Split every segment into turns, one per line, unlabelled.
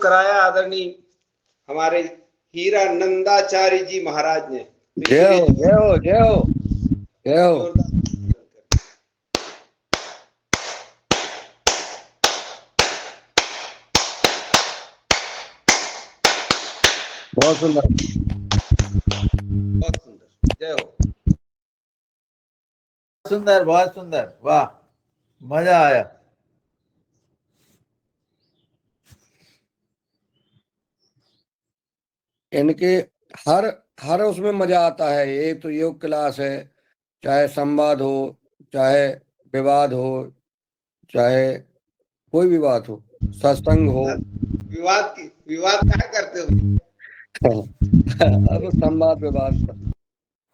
कराया आदरणीय हमारे हीरा नंदाचार्य जी महाराज ने।
जय हो जय हो जय हो जय हो। बहुत सुंदर
बहुत सुंदर, जय हो।
सुंदर, बहुत सुंदर, वाह, मजा आया। इनके हर हर उसमें मजा आता है। एक तो योग क्लास है, चाहे संवाद हो, चाहे विवाद हो, चाहे कोई भी बात हो, सत्संग हो।
विवाद क्या करते हो?
अब संवाद विवाद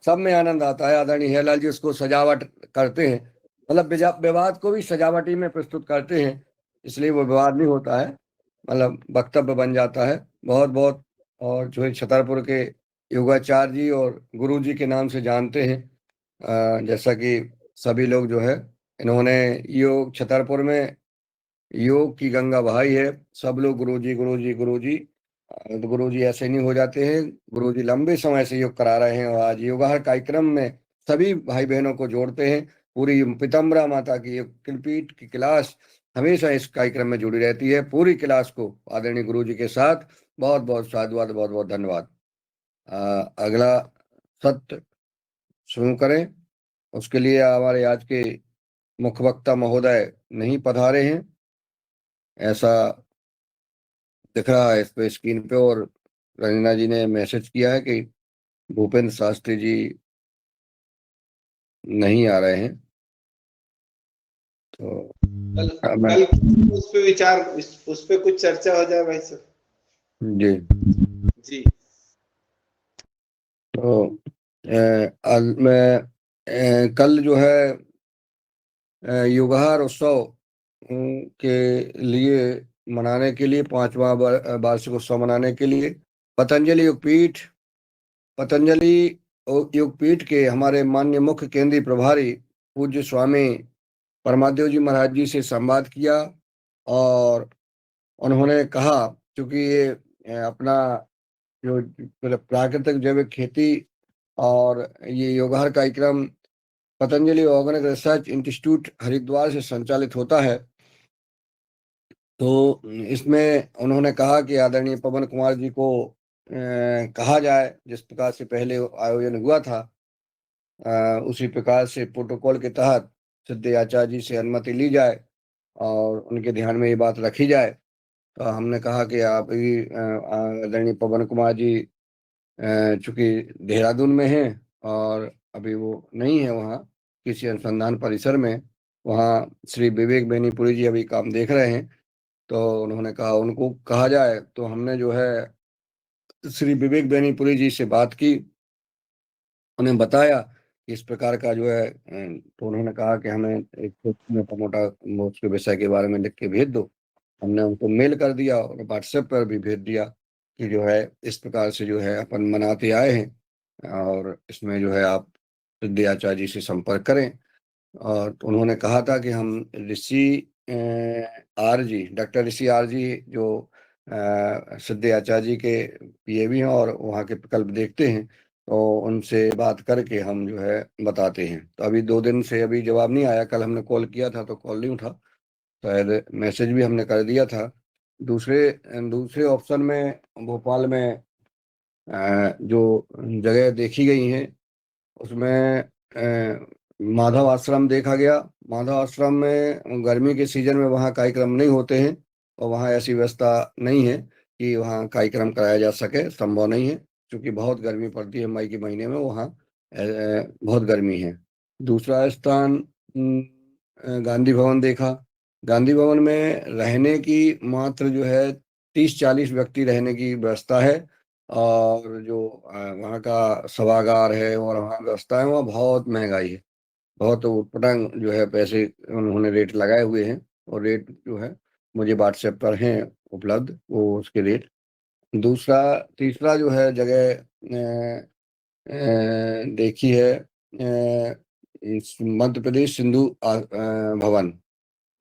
सब में आनंद आता है। आदरणीय हेलाल जी उसको सजावट करते हैं, मतलब विवाद को भी सजावटी में प्रस्तुत करते हैं, इसलिए वो विवाद नहीं होता है, मतलब वक्तव्य बन जाता है। बहुत बहुत। और जो है छतरपुर के योगाचार्य जी और गुरु जी के नाम से जानते हैं। जैसा कि सभी लोग जो है, इन्होंने योग छतरपुर में योग की गंगा बहाई है। सब लोग गुरु जी गुरु जी गुरु जी। तो गुरु जी ऐसे नहीं हो जाते हैं। गुरु जी लंबे समय से योग करा रहे हैं और आज योगा कार्यक्रम में सभी भाई बहनों को जोड़ते हैं। पूरी पीताम्बरा माता की पीठ की क्लास हमेशा इस कार्यक्रम में जुड़ी रहती है। पूरी क्लास को आदरणीय गुरु जी के साथ बहुत बहुत साधुवाद, बहुत बहुत धन्यवाद। अगला सत्र शुरू करें, उसके लिए हमारे आज के मुख्य वक्ता महोदय नहीं पधारे हैं, ऐसा दिख रहा है इस पे स्क्रीन पे। और रंजना जी ने मैसेज किया है कि भूपेंद्र शास्त्री जी नहीं आ रहे हैं। तो
कल उस पे विचार, उस पे कुछ चर्चा हो जाए भाई साहब।
जी
जी।
तो मैं कल जो है युगहार उत्सव के लिए मनाने के लिए 5वां वार्षिक उत्सव मनाने के लिए पतंजलि योगपीठ के हमारे माननीय मुख्य केंद्रीय प्रभारी पूज्य स्वामी परमादेव जी महाराज जी से संवाद किया। और उन्होंने कहा, क्योंकि ये अपना जो मतलब प्राकृतिक जैविक खेती और ये योगाहार कार्यक्रम Patanjali organic research institute Haridwar से संचालित होता है, तो इसमें उन्होंने कहा कि आदरणीय पवन कुमार जी को कहा जाए, जिस प्रकार से पहले आयोजन हुआ था उसी प्रकार से प्रोटोकॉल के तहत सिद्धि आचार्य जी से अनुमति ली जाए और उनके ध्यान में ये बात रखी जाए। तो हमने कहा कि आप ही आदरणीय पवन कुमार जी चूंकि देहरादून में हैं और अभी वो नहीं है वहाँ किसी अनुसंधान परिसर में, वहाँ श्री विवेक बेनीपुरी जी अभी काम देख रहे हैं, तो उन्होंने कहा उनको कहा जाए। तो हमने जो है श्री विवेक बेनीपुरी जी से बात की, उन्हें बताया कि इस प्रकार का जो है, तो उन्होंने कहा कि हमें एक मोटा मोटा उसके विषय के बारे में लिख के भेज दो। हमने उनको मेल कर दिया और व्हाट्सएप पर भी भेज दिया कि जो है इस प्रकार से जो है अपन मनाते आए हैं और इसमें जो है आप सिद्धि आचार्य जी से संपर्क करें। और तो उन्होंने कहा था कि हम आर जी, डॉक्टर ऋषि आर जी जो सिद्धि आचार्य जी के पीए भी हैं और वहाँ के प्रकल्प देखते हैं, तो उनसे बात करके हम जो है बताते हैं। तो अभी 2 दिन से अभी जवाब नहीं आया। कल हमने कॉल किया था तो कॉल नहीं उठा, शायद मैसेज भी हमने कर दिया था। दूसरे दूसरे ऑप्शन में भोपाल में जो जगह देखी गई हैं उसमें माधव आश्रम देखा गया। माधव आश्रम में गर्मी के सीजन में वहाँ कार्यक्रम नहीं होते हैं और वहाँ ऐसी व्यवस्था नहीं है कि वहाँ कार्यक्रम कराया जा सके, संभव नहीं है, क्योंकि बहुत गर्मी पड़ती है मई के महीने में वहाँ, बहुत गर्मी है। दूसरा स्थान गांधी भवन देखा। गांधी भवन में रहने की मात्र जो है 30-40 व्यक्ति रहने की व्यवस्था है और जो वहाँ का सभागार है और वहाँ व्यवस्था है, वहाँ बहुत महंगाई है, बहुत उटपटांग जो है पैसे उन्होंने रेट लगाए हुए हैं। और रेट जो है मुझे व्हाट्सएप पर हैं उपलब्ध, वो उसके रेट। तीसरा जो है जगह देखी है इस मध्य प्रदेश सिंधु भवन,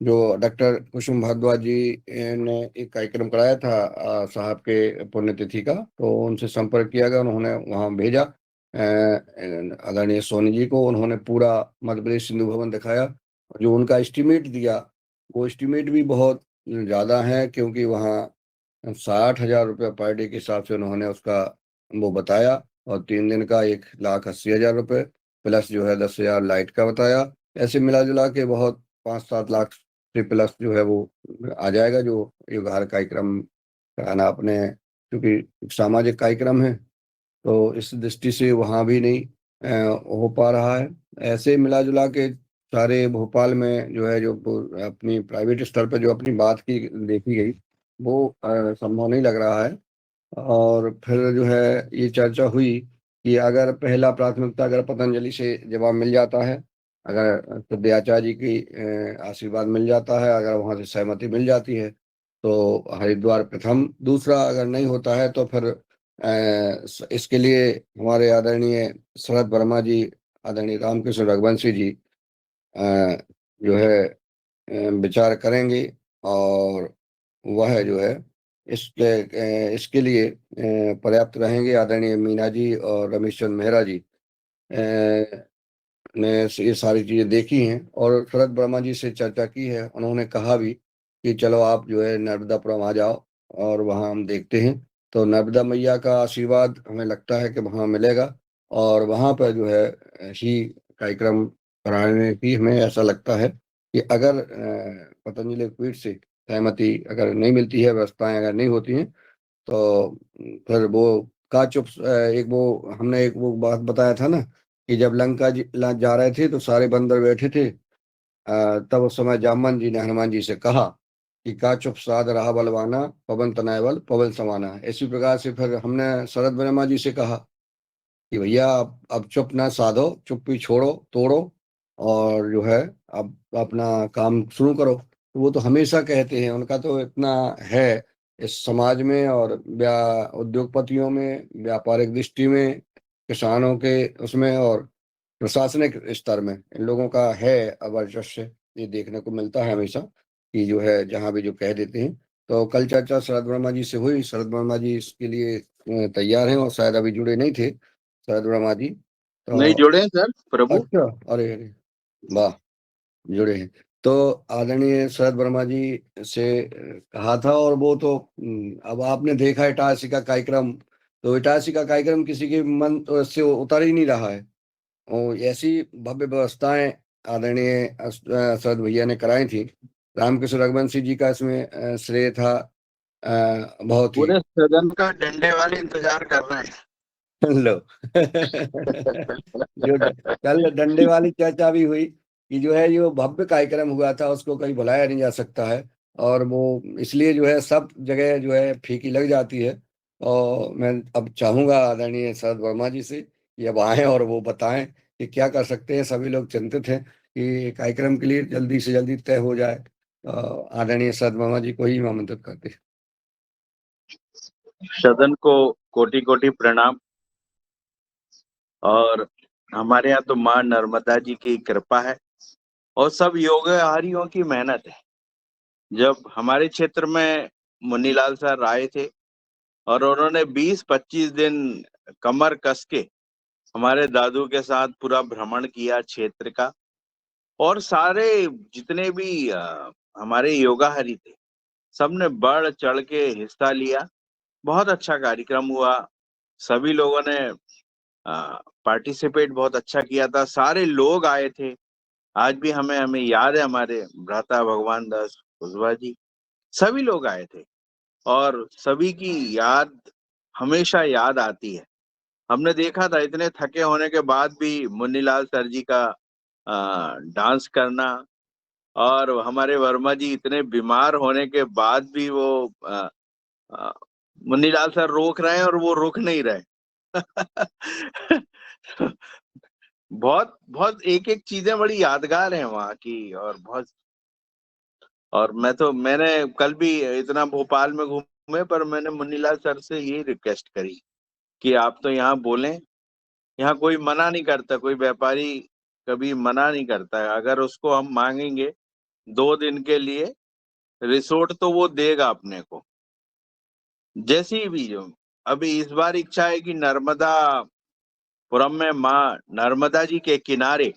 जो डॉक्टर कुसुम भारद्वाज जी ने एक कार्यक्रम कराया था साहब के पुण्यतिथि का, तो उनसे संपर्क किया गया, उन्होंने वहां भेजा आदरणीय सोनी जी को। उन्होंने पूरा मध्य प्रदेश सिंधु भवन दिखाया। जो उनका एस्टिमेट दिया, वो एस्टिमेट भी बहुत ज्यादा है, क्योंकि वहाँ 60,000 रुपये पर डे के हिसाब से उन्होंने उसका वो बताया, और 3 दिन का 1,80,000 रुपये प्लस जो है 10,000 लाइट का बताया। ऐसे मिला जुला के बहुत 5-7 लाख से प्लस जो है वो आ जाएगा, जो युगार कार्यक्रम कराना अपने, क्योंकि सामाजिक कार्यक्रम है, तो इस दृष्टि से वहाँ भी नहीं हो पा रहा है। ऐसे मिला जुला के सारे भोपाल में जो है, जो अपनी प्राइवेट स्तर पर जो अपनी बात की देखी गई, वो संभव नहीं लग रहा है। और फिर जो है ये चर्चा हुई कि अगर पहला प्राथमिकता अगर पतंजलि से जवाब मिल जाता है, अगर सिद्धाचार्य जी की आशीर्वाद मिल जाता है, अगर वहां से सहमति मिल जाती है, तो हरिद्वार प्रथम। दूसरा अगर नहीं होता है तो फिर इसके लिए हमारे आदरणीय शरद वर्मा जी, आदरणीय रामकृष्ण रघुवंशी जी जो है विचार करेंगे, और वह जो है इसके लिए पर्याप्त रहेंगे। आदरणीय मीना जी और रमेश चंद्र मेहरा जी ने ये सारी चीजें देखी हैं, और शरद वर्मा जी से चर्चा की है। उन्होंने कहा भी कि चलो आप जो है नर्मदापुरम आ जाओ और वहाँ हम देखते हैं। तो नर्मदा मैया का आशीर्वाद हमें लगता है कि वहाँ मिलेगा, और वहाँ पर जो है ही कार्यक्रम कराने की हमें ऐसा लगता है कि अगर पतंजलि पीठ से सहमति अगर नहीं मिलती है, व्यवस्थाएं अगर नहीं होती हैं, तो फिर वो का चुप एक वो हमने एक वो बात बताया था ना, कि जब लंका जा रहे थे तो सारे बंदर बैठे थे, तब उस समय जामन जी ने हनुमान जी से कहा कि का चुप साध रहा बलवाना, पवन तनय बल पवन समाना। इसी प्रकार से फिर हमने शरद वर्मा जी से कहा कि भैया आप अब चुप ना साधो, चुप्पी छोड़ो तोड़ो, और जो है अब अपना काम शुरू करो। तो वो तो हमेशा कहते हैं, उनका तो इतना है इस समाज में और उद्योगपतियों में, व्यापारिक दृष्टि में, किसानों के उसमें, और प्रशासनिक स्तर में इन लोगों का है वर्चस्व। ये देखने को मिलता है हमेशा कि जो है जहां भी जो कह देते हैं। तो कल चर्चा शरद वर्मा जी से हुई, शरद वर्मा जी इसके लिए तैयार हैं, और शायद अभी जुड़े नहीं थे शरद वर्मा जी,
नहीं
तो
जुड़े हैं सर प्रभु।
अच्छा, अरे अरे, वाह, जुड़े हैं। तो आदरणीय शरद वर्मा जी से कहा था, और वो तो अब आपने देखा इटारसी का कार्यक्रम, तो इटारसी का कार्यक्रम किसी के मन से उतर ही नहीं रहा है। और ऐसी भव्य व्यवस्थाएं आदरणीय शरद भैया ने कराई थी। रामकृष्ण रघुवंशी जी का इसमें श्रेय था बहुत ही।
पूरे सदन का डंडे वाले इंतजार कर रहे हैं।
लो जो कल डंडे वाली चर्चा भी हुई कि जो है जो भव्य कार्यक्रम हुआ था उसको कहीं भुलाया नहीं जा सकता है, और वो इसलिए जो है सब जगह जो है फीकी लग जाती है। और मैं अब चाहूंगा आदरणीय शरद वर्मा जी से कि अब आए और वो बताएं कि क्या कर सकते हैं। सभी लोग चिंतित हैं कि कार्यक्रम के लिए जल्दी से जल्दी तय हो जाए। आदरणीय शरद वर्मा जी को ही हम आमंत्रित करते हैं।
सदन को कोटि कोटि प्रणाम। और हमारे यहाँ तो माँ नर्मदा जी की कृपा है और सब योगहारियों की मेहनत है। जब हमारे क्षेत्र में मुन्नीलाल सर आए थे और उन्होंने 20-25 दिन कमर कस के हमारे दादू के साथ पूरा भ्रमण किया क्षेत्र का, और सारे जितने भी हमारे योगाहारी थे सबने बढ़ चढ़ के हिस्सा लिया। बहुत अच्छा कार्यक्रम हुआ। सभी लोगों ने पार्टिसिपेट बहुत अच्छा किया था। सारे लोग आए थे। आज भी हमें हमें याद है, हमारे भ्राता भगवान दास कुशवाहा जी, सभी लोग आए थे और सभी की याद हमेशा याद आती है। हमने देखा था इतने थके होने के बाद भी मुन्नीलाल सर जी का डांस करना, और हमारे वर्मा जी इतने बीमार होने के बाद भी वो आ, मुन्नीलाल सर रोक रहे हैं और वो रुक नहीं रहे। बहुत बहुत एक एक चीजें बड़ी यादगार हैं वहाँ की। और बहुत, और मैंने कल भी इतना भोपाल में घूमे, पर मैंने मुन्नीलाल सर से यही रिक्वेस्ट करी कि आप तो यहाँ बोलें। यहाँ कोई मना नहीं करता, कोई व्यापारी कभी मना नहीं करता है। अगर उसको हम मांगेंगे 2 दिन के लिए रिसोर्ट तो वो देगा अपने को, जैसी भी जो। अभी इस बार इच्छा है कि नर्मदापुरम में माँ नर्मदा जी के किनारे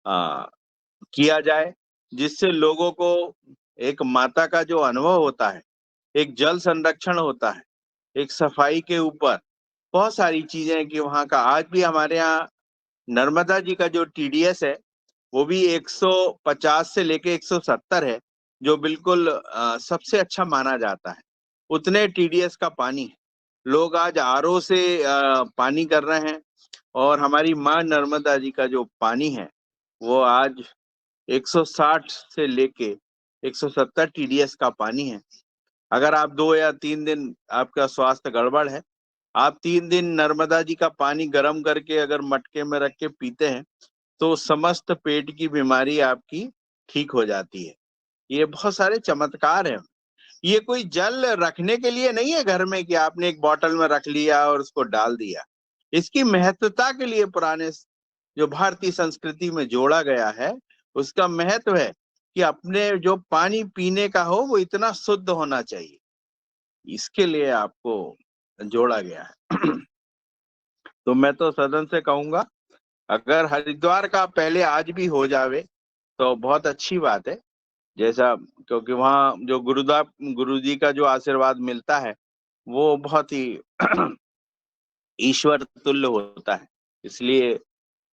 किया जाए, जिससे लोगों को एक माता का जो अनुभव होता है, एक जल संरक्षण होता है, एक सफाई के ऊपर बहुत सारी चीजें कि वहाँ का आज भी हमारे यहाँ नर्मदा जी का जो टीडीएस है वो भी 150 से लेके 170 है, जो बिल्कुल सबसे अच्छा माना जाता है। उतने टीडीएस का पानी है। लोग आज आरओ से पानी कर रहे हैं, और हमारी माँ नर्मदा जी का जो पानी है वो आज 160 से लेके 170 टीडीएस का पानी है। अगर आप 2 या 3 दिन आपका स्वास्थ्य गड़बड़ है, आप 3 दिन नर्मदा जी का पानी गर्म करके अगर मटके में रख के पीते हैं तो समस्त पेट की बीमारी आपकी ठीक हो जाती है। ये बहुत सारे चमत्कार हैं। ये कोई जल रखने के लिए नहीं है घर में कि आपने एक बोतल में रख लिया और उसको डाल दिया। इसकी महत्वता के लिए पुराने जो भारतीय संस्कृति में जोड़ा गया है, उसका महत्व है कि अपने जो पानी पीने का हो वो इतना शुद्ध होना चाहिए, इसके लिए आपको जोड़ा गया है। तो मैं तो सदन से कहूंगा, अगर हरिद्वार का पहले आज भी हो जावे तो बहुत अच्छी बात है। जैसा, क्योंकि वहाँ जो गुरु जी का जो आशीर्वाद मिलता है वो बहुत ही ईश्वर तुल्य होता है। इसलिए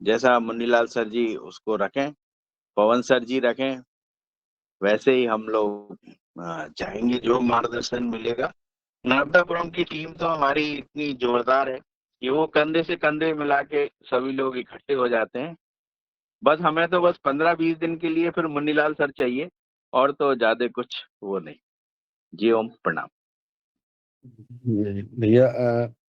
जैसा मुन्नीलाल सर जी उसको रखें, पवन सर जी रखें, वैसे ही हम लोग चाहेंगे। जो मार्गदर्शन मिलेगा, नर्मदापुरम की टीम तो हमारी इतनी जोरदार है कि वो कंधे से कंधे मिला के सभी लोग इकट्ठे हो जाते हैं। बस हमें तो बस 15-20 दिन के लिए फिर मुन्नीलाल सर चाहिए, और तो ज्यादा कुछ वो नहीं। जी ओम प्रणाम।
भैया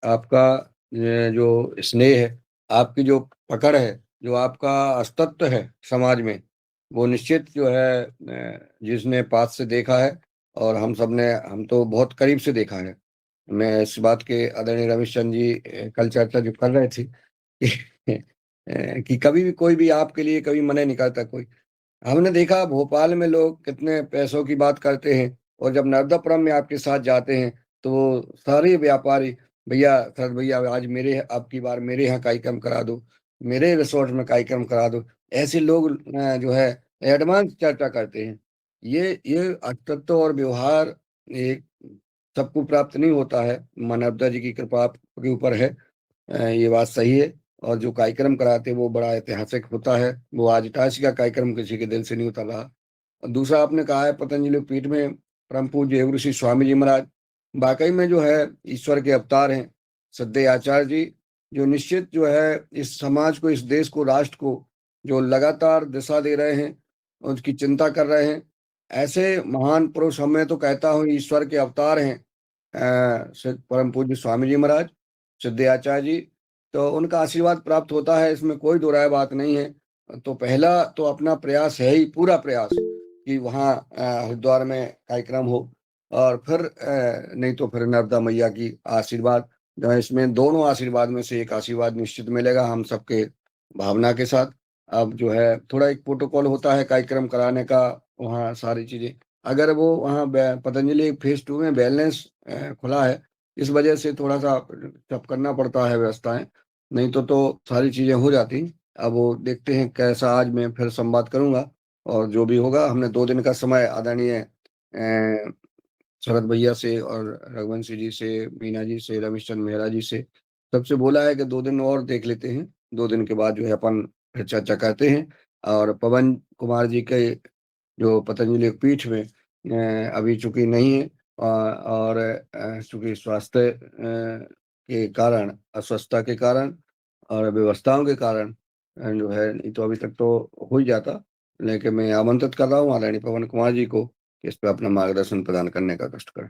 आपका जो स्नेह है, आपकी जो पकड़ है, जो आपका अस्तित्व है समाज में, वो निश्चित जो है जिसने पास से देखा है, और हम तो बहुत करीब से देखा है। मैं इस बात के आदरणीय रमेश चंद जी कल चर्चा जो कर रहे थे कि कभी भी कोई भी आपके लिए कभी मना नहीं करता कोई। हमने देखा भोपाल में लोग कितने पैसों की बात करते हैं, और जब नर्मदापुरम में आपके साथ जाते हैं तो सारे व्यापारी, भैया सर भैया आज आपकी बार मेरे यहाँ कार्यक्रम करा दो, मेरे रिसोर्ट में कार्यक्रम करा दो, ऐसे लोग जो है एडवांस चर्चा करते हैं। ये अस्तित्व और व्यवहार एक सबको प्राप्त नहीं होता है, माँ नर्मदा जी की कृपा आपके ऊपर है, ये बात सही है। और जो कार्यक्रम कराते हैं वो बड़ा ऐतिहासिक होता है, वो आज ताश का कार्यक्रम किसी के दिल से नहीं उतर रहा। और दूसरा आपने कहा है पतंजलि पीठ में परम पूज्य ऋषि स्वामी जी महाराज, वाकई में जो है ईश्वर के अवतार हैं। सद्य आचार्य जी जो निश्चित जो है इस समाज को, इस देश को, राष्ट्र को जो लगातार दिशा दे रहे हैं, उसकी चिंता कर रहे हैं, ऐसे महान पुरुष मैं तो कहता हूँ ईश्वर के अवतार हैं परम पूज्य स्वामी जी महाराज, सिद्ध आचार्य जी। तो उनका आशीर्वाद प्राप्त होता है, इसमें कोई दो राय बात नहीं है। तो पहला तो अपना प्रयास है ही, पूरा प्रयास कि वहाँ हरिद्वार में कार्यक्रम हो, और फिर नहीं तो फिर नर्मदा मैया की आशीर्वाद, जो है इसमें दोनों आशीर्वाद में से एक आशीर्वाद निश्चित मिलेगा हम सबके भावना के साथ। अब जो है थोड़ा एक प्रोटोकॉल होता है कार्यक्रम कराने का, वहाँ सारी चीजें, अगर वो वहाँ पतंजलि फेज 2 में बैलेंस खुला है, इस वजह से थोड़ा सा सब करना पड़ता है व्यवस्थाएं, नहीं तो सारी चीजें हो जाती। अब वो देखते हैं कैसा, आज मैं फिर संवाद करूंगा, और जो भी होगा, हमने 2 दिन का समय आदरणीय शरद भैया से और रघुवंशी जी से, मीना जी से, रविशंकर मेहरा जी से, सबसे बोला है कि 2 दिन और देख लेते हैं, 2 दिन के बाद जो है अपन फिर चर्चा करते हैं। और पवन कुमार जी के जो पतंजलि पीठ में अभी चूंकि नहीं है, और चूंकि स्वास्थ्य के कारण, अस्वस्थता के कारण और व्यवस्थाओं के कारण जो है, नहीं तो अभी तक तो हो ही जाता। लेकिन मैं आमंत्रित कर रहा हूँ आदरणीय पवन कुमार जी को कि इस पर अपना मार्गदर्शन प्रदान करने का कष्ट करें।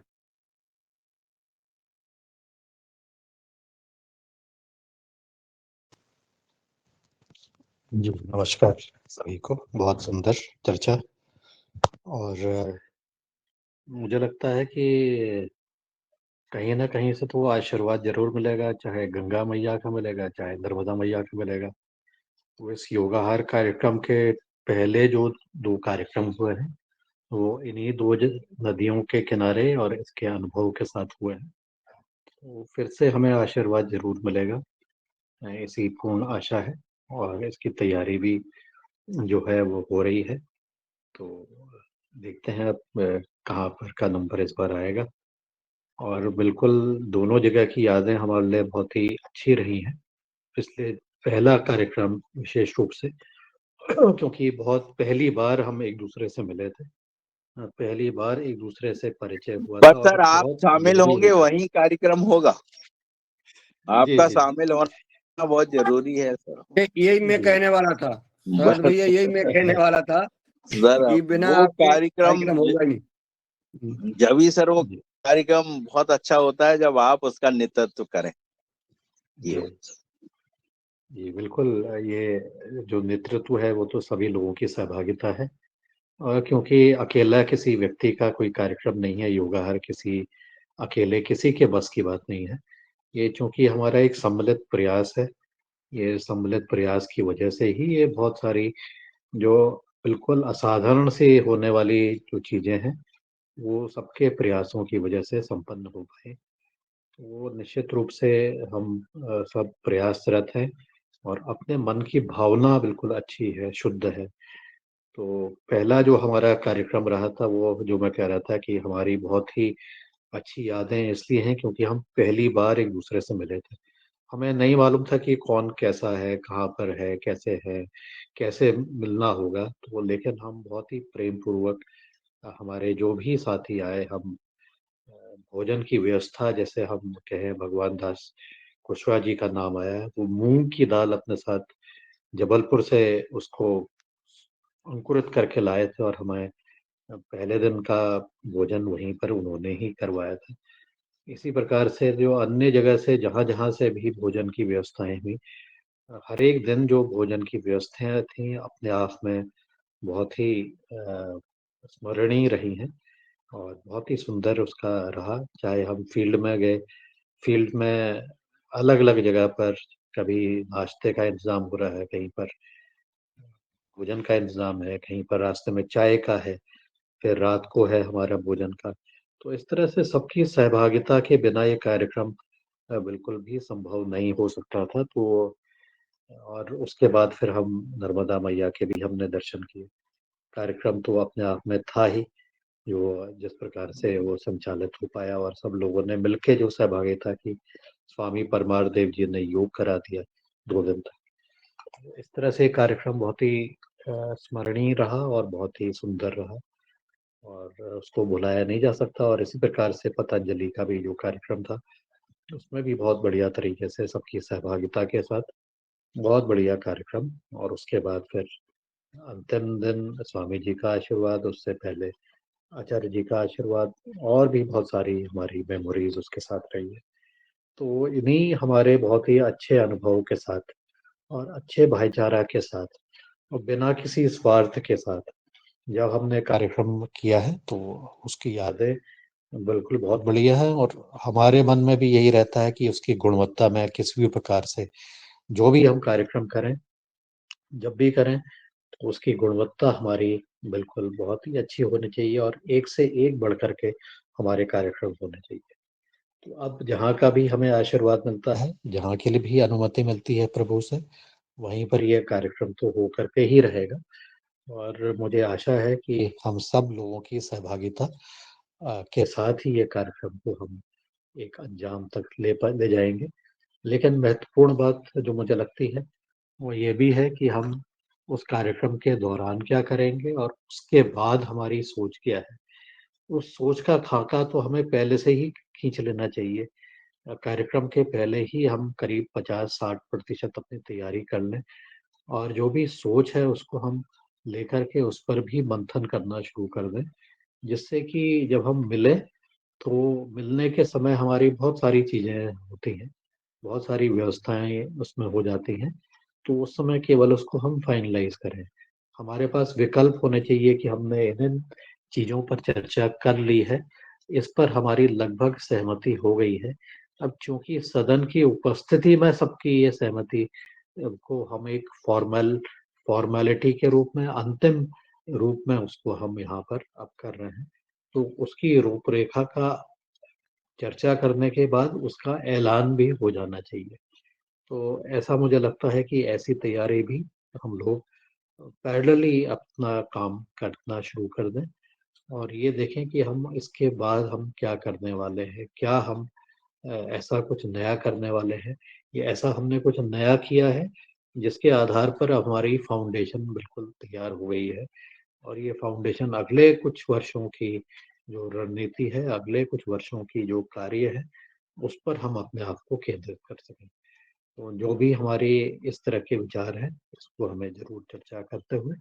जी नमस्कार सभी को। बहुत सुंदर चर्चा, और मुझे लगता है कि कहीं ना कहीं से तो आशीर्वाद जरूर मिलेगा, चाहे गंगा मैया का मिलेगा, चाहे नर्मदा मैया का मिलेगा। तो इस योगाहार कार्यक्रम के पहले जो 2 कार्यक्रम हुए हैं वो इन्हीं 2 नदियों के किनारे और इसके अनुभव के साथ हुए हैं। तो फिर से हमें आशीर्वाद ज़रूर मिलेगा, ऐसी पूर्ण आशा है और इसकी तैयारी भी जो है वो हो रही है। तो देखते हैं अब कहाँ पर का नंबर इस बार आएगा। और बिल्कुल दोनों जगह की यादें हमारे लिए बहुत ही अच्छी रही हैं। इसलिए पहला कार्यक्रम विशेष रूप से क्योंकि बहुत पहली बार हम एक-दूसरे से मिले थे। पहली बार एक-दूसरे से परिचय हुआ
पर
था
सर
और
आप
बहुत
शामिल
गहरी
होंगे
हुई थी।
वही कार्यक्रम होगा,
जी,
आपका
जी, जी।
शामिल होना बहुत जरूरी है सर।
यही मैं
जी।
कहने वाला था शरद
बस
भैया, यही मैं कहने वाला था
सर
कि बिना
वो
आपके कार्यक्रम होगा ही नहीं।
जब ही सर वो
जी,
कार्यक्रम बहुत अच्छा होता है जब आप उसका नेतृत्व करें।
जी। जी, बिल्कुल ये जो नेतृत्व है वो तो सभी लोगों की सहभागिता है। और क्योंकि अकेला किसी व्यक्ति का कोई कार्यक्रम नहीं है, योगा हर किसी अकेले किसी के बस की बात नहीं है। ये चूँकि हमारा एक सम्मिलित प्रयास है, ये सम्मिलित प्रयास की वजह से ही ये बहुत सारी जो बिल्कुल असाधारण से होने वाली जो चीज़ें हैं, वो सबके प्रयासों की वजह से संपन्न हो पाए। वो निश्चित रूप से हम सब प्रयासरत हैं और अपने मन की भावना बिल्कुल अच्छी है, शुद्ध है। तो पहला जो हमारा कार्यक्रम रहा था वो जो मैं कह रहा था कि हमारी बहुत ही अच्छी यादें इसलिए हैं क्योंकि हम पहली बार एक-दूसरे से मिले थे। हमें नहीं मालूम था कि कौन कैसा है, कहाँ पर है, कैसे मिलना होगा। तो लेकिन हम बहुत ही प्रेम पूर्वक हमारे जो भी साथी आए हम भोजन की व्यवस्था जैसे हम कहें भगवान दास कुशवाहा जी का नाम आया है, वो मूँग की दाल अपने साथ जबलपुर से उसको अंकुरित करके लाए थे और हमें पहले दिन का भोजन वहीं पर उन्होंने ही करवाया था। इसी प्रकार से जो अन्य जगह से जहाँ-जहाँ से भी भोजन की व्यवस्थाएँ हुई, हर एक दिन जो भोजन की व्यवस्थाएँ थीं अपने आप में बहुत ही स्मरणीय रही हैं और बहुत ही सुंदर उसका रहा। चाहे हम फ़ील्ड में गए, फ़ील्ड में अलग-अलग जगह पर कभी नाश्ते का इंतज़ाम हो रहा है, कहीं पर भोजन का इंतज़ाम है, कहीं पर रास्ते में चाय का है, फिर रात को है हमारा भोजन का। तो इस तरह से सबकी सहभागिता के बिना ये कार्यक्रम बिल्कुल भी संभव नहीं हो सकता था। तो और उसके बाद फिर हम नर्मदा मैया के भी हमने दर्शन किए। कार्यक्रम तो अपने आप में था ही, जो जिस प्रकार से वो संचालित हो पाया और सब लोगों ने मिलके जो सहभागिता की, स्वामी परमार देव जी ने योग करा दिया 2 दिन तक। इस तरह से कार्यक्रम बहुत ही स्मरणीय रहा और बहुत ही सुंदर रहा और उसको भुलाया नहीं जा सकता और इसी प्रकार से पतंजलि का भी जो कार्यक्रम था, उसमें भी बहुत बढ़िया तरीके से सबकी सहभागिता के साथ बहुत बढ़िया कार्यक्रम और उसके बाद फिर अंतिम दिन स्वामी जी का आशीर्वाद, उससे पहले आचार्य जी का आशीर्वाद और भी बहुत सारी हमारी मेमोरीज़ उसके साथ रही है। तो इन्हीं हमारे बहुत ही अच्छे अनुभव के साथ और अच्छे भाईचारा के साथ और बिना किसी स्वार्थ के साथ जब हमने कार्यक्रम किया है, तो उसकी यादें बिल्कुल बहुत बढ़िया है और हमारे मन में भी यही रहता है कि उसकी गुणवत्ता में किसी भी प्रकार से जो भी हम कार्यक्रम करें, जब भी करें, तो उसकी गुणवत्ता हमारी बिल्कुल बहुत ही अच्छी होनी चाहिए और एक से एक बढ़ कर के हमारे कार्यक्रम होने चाहिए। तो अब जहाँ का भी हमें आशीर्वाद मिलता है, जहाँ के लिए भी अनुमति मिलती है प्रभु से, वहीं पर ये कार्यक्रम तो हो कर के ही रहेगा और मुझे आशा है कि हम सब लोगों की सहभागिता के साथ ही ये कार्यक्रम को हम एक अंजाम तक ले जाएँगे। लेकिन महत्वपूर्ण बात जो मुझे लगती है, वो ये भी है कि हम उस कार्यक्रम के दौरान क्या करेंगे और उसके बाद हमारी सोच क्या है। उस सोच का खाका तो हमें पहले से ही खींच लेना चाहिए। कार्यक्रम के पहले ही हम करीब 50-60% अपनी तैयारी कर लें और जो भी सोच है उसको हम लेकर के उस पर भी मंथन करना शुरू कर दें, जिससे कि जब हम मिलें, तो मिलने के समय हमारी बहुत सारी चीज़ें होती हैं, बहुत सारी व्यवस्थाएँ उसमें हो जाती हैं, तो उस समय केवल उसको हम फ़ाइनलाइज़ करें। हमारे पास विकल्प होने चाहिए कि हमने इन-इन चीज़ों पर चर्चा कर ली है, इस पर हमारी लगभग सहमति हो गई है। अब चूँकि सदन की उपस्थिति में सबकी ये सहमति को हम एक फ़ॉर्मेलिटी के रूप में अंतिम रूप में उसको हम यहाँ पर अब कर रहे हैं। तो उसकी रूपरेखा का चर्चा करने के बाद उसका ऐलान भी हो जाना चाहिए। तो ऐसा मुझे लगता है कि ऐसी तैयारी भी हम लोग पैरेलली अपना काम करना शुरू कर दें और ये देखें कि हम इसके बाद हम क्या करने वाले हैं। क्या हम ऐसा कुछ नया करने वाले हैं या ऐसा हमने कुछ नया किया है जिसके आधार पर हमारी फाउंडेशन बिल्कुल तैयार हो गई है और ये फाउंडेशन अगले कुछ वर्षों की जो रणनीति है, अगले कुछ वर्षों की जो कार्य है, उस पर हम अपने आप को केंद्रित कर सकें। तो जो भी हमारे इस तरह के विचार हैं, इसको हमें ज़रूर चर्चा करते हुए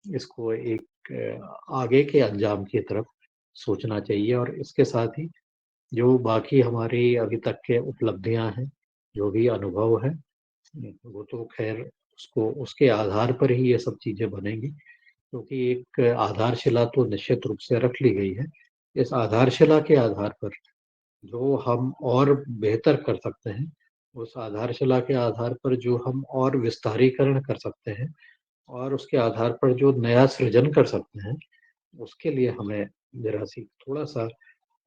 इसको एक आगे के अंजाम की तरफ सोचना चाहिए और इसके साथ ही जो बाकी हमारी अभी तक के उपलब्धियाँ हैं, जो भी अनुभव है, वो तो ख़ैर उसको उसके आधार पर ही ये सब चीज़ें बनेंगी, क्योंकि एक आधारशिला तो निश्चित रूप से रख ली गई है। इस आधारशिला के आधार पर जो हम और बेहतर कर सकते हैं, उस आधारशिला के आधार पर जो हम और विस्तारीकरण कर सकते हैं और उसके आधार पर जो नया सृजन कर सकते हैं, उसके लिए हमें ज़रा-सी थोड़ा-सा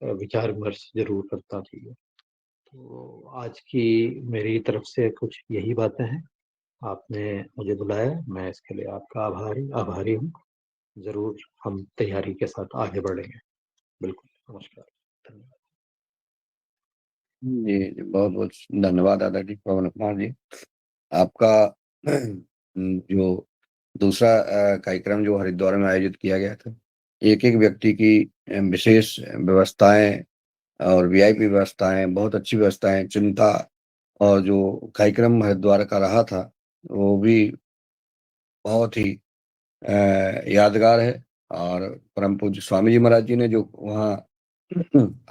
विचार-विमर्श ज़रूर करना चाहिए। तो आज की मेरी तरफ से कुछ यही बातें हैं। आपने मुझे बुलाया, मैं इसके लिए आपका आभारी आभारी हूँ। ज़रूर हम तैयारी के साथ आगे बढ़ेंगे। बिल्कुल, नमस्कार। धन्यवाद।
जी, जी, बहुत-बहुत धन्यवाद दादाजी पवन कुमार जी। आपका जो दूसरा कार्यक्रम जो हरिद्वार में आयोजित किया गया था, एक-एक व्यक्ति की विशेष व्यवस्थाएँ और वीआईपी व्यवस्थाएँ, बहुत अच्छी व्यवस्थाएँ, चिंता और जो कार्यक्रम हरिद्वार का रहा था, वो भी बहुत ही यादगार है। और परम पूज्य स्वामी जी महाराज जी ने जो वहाँ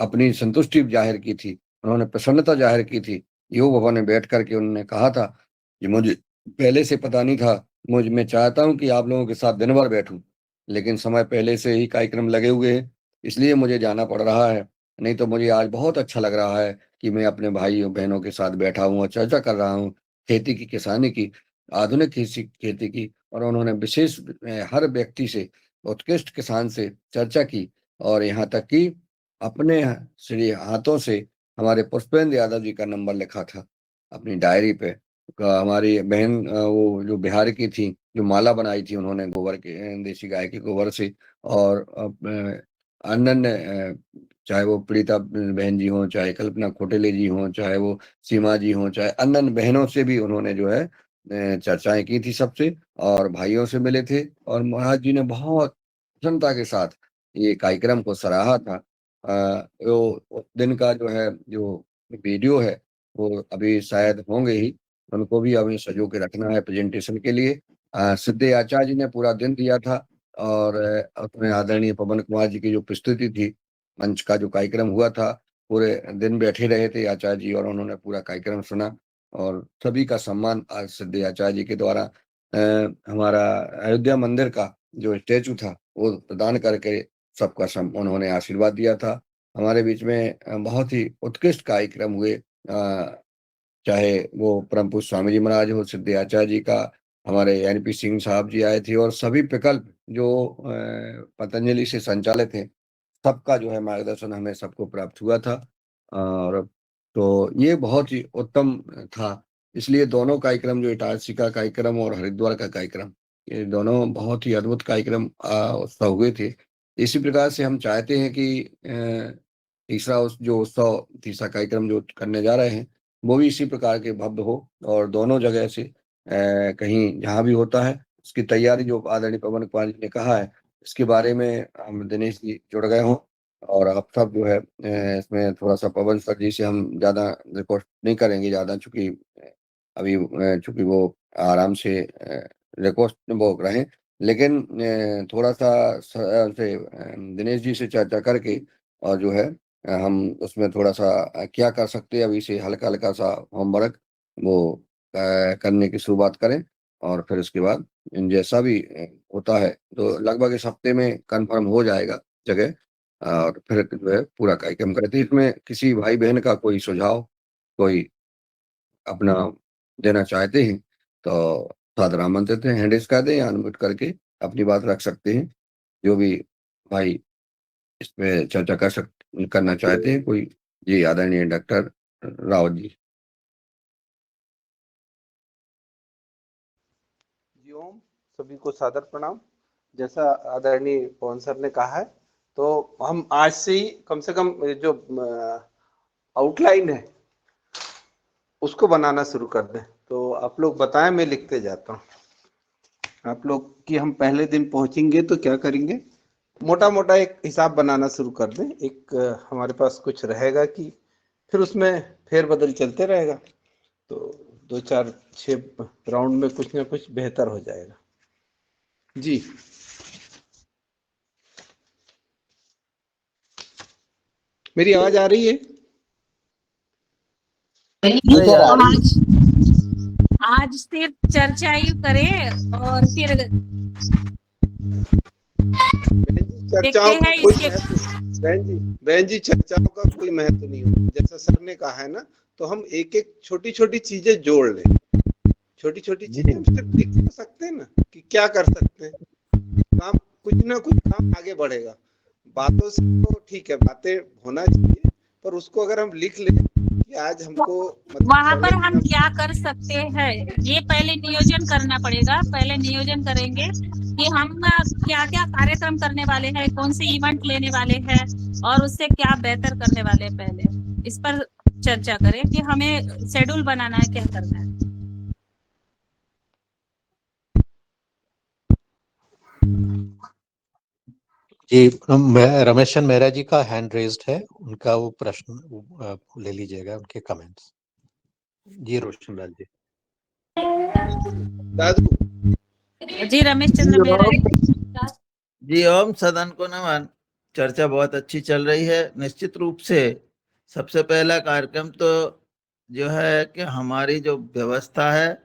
अपनी संतुष्टि ज़ाहिर की थी, उन्होंने प्रसन्नता ज़ाहिर की थी। योग भवन में बैठ कर के उन्होंने कहा था कि मुझे पहले से पता नहीं था, मैं चाहता हूँ कि आप लोगों के साथ दिन भर बैठूँ, लेकिन समय पहले से ही कार्यक्रम लगे हुए हैं, इसलिए मुझे जाना पड़ रहा है। नहीं तो मुझे आज बहुत अच्छा लग रहा है कि मैं अपने भाइयों-बहनों के साथ बैठा हूँ और चर्चा कर रहा हूँ, खेती की, किसानी की, आधुनिक खेती की। और उन्होंने विशेष हर व्यक्ति से, उत्कृष्ट किसान से चर्चा की और यहाँ तक कि अपने श्री हाथों से हमारे पुष्पेंद्र यादव जी का नंबर लिखा था अपनी डायरी पे। हमारी बहन वो जो बिहार की थी, जो माला बनाई थी उन्होंने गोबर के देसी गाय के गोबर से। और अन्य चाहे वो प्रीता बहन जी हों, चाहे कल्पना खोटेले जी हों, चाहे वो सीमा जी हों, चाहे अन्य बहनों से भी उन्होंने जो है चर्चाएँ की थी सबसे और भाइयों से मिले थे। और महाराज जी ने बहुत प्रसन्नता के साथ ये कार्यक्रम को सराहा था। वो उस दिन का जो है, जो वीडियो है, वो अभी शायद होंगे ही, उनको भी हमें सँजो के रखना है प्रेज़ेंटेशन के लिए। सिद्धे आचार्य जी ने पूरा दिन दिया था और उसमें आदरणीय पवन कुमार जी की जो प्रस्तुति थी, मंच का जो कार्यक्रम हुआ था, पूरे दिन बैठे रहे थे आचार्य जी और उन्होंने पूरा कार्यक्रम सुना। और सभी का सम्मान आज सिद्धे आचार्य जी के द्वारा हमारा अयोध्या मंदिर का जो स्टैच्यू था, वो प्रदान करके सबका उन्होंने आशीर्वाद दिया था। हमारे बीच में बहुत ही उत्कृष्ट कार्यक्रम हुए। चाहे वो परम पूज्य स्वामी जी महाराज हो, सिद्धे आचार्य जी का, हमारे एनपी सिंह साहब जी आए थे और सभी प्रकल्प जो पतंजलि से संचालित हैं, सबका जो है मार्गदर्शन हमें सबको प्राप्त हुआ था। और तो ये बहुत ही उत्तम था। इसलिए दोनों कार्यक्रम, जो इटारसी का कार्यक्रम और हरिद्वार का कार्यक्रम, ये दोनों बहुत ही अद्भुत कार्यक्रम उत्सव हुए थे। इसी प्रकार से हम चाहते हैं कि तीसरा तीसरा कार्यक्रम जो करने जा रहे हैं, वो भी इसी प्रकार के भव्य हो और दोनों जगह से कहीं जहाँ भी होता है, उसकी तैयारी जो आदरणीय पवन कुमार जी ने कहा है, इसके बारे में हम दिनेश जी जुड़ गए हों और आप सब जो है इसमें थोड़ा-सा पवन सर जी से हम ज़्यादा रिक्वेस्ट नहीं करेंगे ज़्यादा, चूँकि अभी चूँकि वो आराम से रिक्वेस्ट वो रहें। लेकिन थोड़ा-सा दिनेश जी से चर्चा करके और जो है हम उसमें थोड़ा-सा क्या कर सकते हैं अभी से हल्का-हल्का सा होमवर्क वो करने की शुरुआत करें और फिर उसके बाद जैसा भी होता है तो लगभग इस हफ्ते में कन्फर्म हो जाएगा जगह। और फिर जो है पूरा कार्यक्रम करें। तो इसमें किसी भाई-बहन का कोई सुझाव, कोई अपना देना चाहते हैं, तो सादर आमंत्रित हैं, हैंड रेज़ कर दें या अनम्यूट करके अपनी बात रख सकते हैं। जो भी भाई इस पे चर्चा करना चाहते हैं कोई। जी, आदरणीय डॉक्टर रावत जी।
जी ओम, सभी को सादर प्रणाम। जैसा आदरणीय पवन सर ने कहा है, तो हम आज से ही कम से कम जो आउटलाइन है उसको बनाना शुरू कर दें। तो आप लोग बताएं, मैं लिखते जाता हूँ। आप लोग कि हम पहले दिन पहुंचेंगे तो क्या करेंगे, मोटा मोटा एक हिसाब बनाना शुरू कर दें। एक हमारे पास कुछ रहेगा कि फिर उसमें फेरबदल चलते रहेगा, तो 2 4 6 राउंड में कुछ ना कुछ बेहतर हो जाएगा। जी, मेरी आवाज आ रही है?
आज सिर्फ चर्चा ही करें और फिर
चर्चाओं का
हैं
कोई
इसके।
बहन जी चर्चाओं का कोई महत्व नहीं होता। जैसा सर ने कहा है ना, तो हम एक एक छोटी छोटी चीजें जोड़ लें। छोटी छोटी चीजें हम सिर्फ लिख तो सकते हैं ना कि क्या कर सकते हैं। काम कुछ ना कुछ काम आगे बढ़ेगा। बातों से तो ठीक है, बातें होना चाहिए, पर उसको अगर हम लिख लें कि आज हमको
वहां पर हम क्या कर सकते हैं, ये पहले नियोजन करना पड़ेगा। पहले नियोजन करेंगे कि हम क्या क्या कार्यक्रम करने वाले हैं, कौन से इवेंट लेने वाले हैं और उससे क्या बेहतर करने वाले हैं। पहले इस पर चर्चा करें कि हमें शेड्यूल बनाना है, क्या करना है।
जी, रमेशन मेहरा जी का हैंड रेज्ड है, उनका वो प्रश्न ले लीजिएगा, उनके कमेंट्स। जी रोशनलाल जी।
दादू
जी रमेश चंद्र मेहरा जी।
जी ओम, सदन को नमन। चर्चा बहुत अच्छी चल रही है। निश्चित रूप से सबसे पहला कार्यक्रम तो जो है कि हमारी जो व्यवस्था है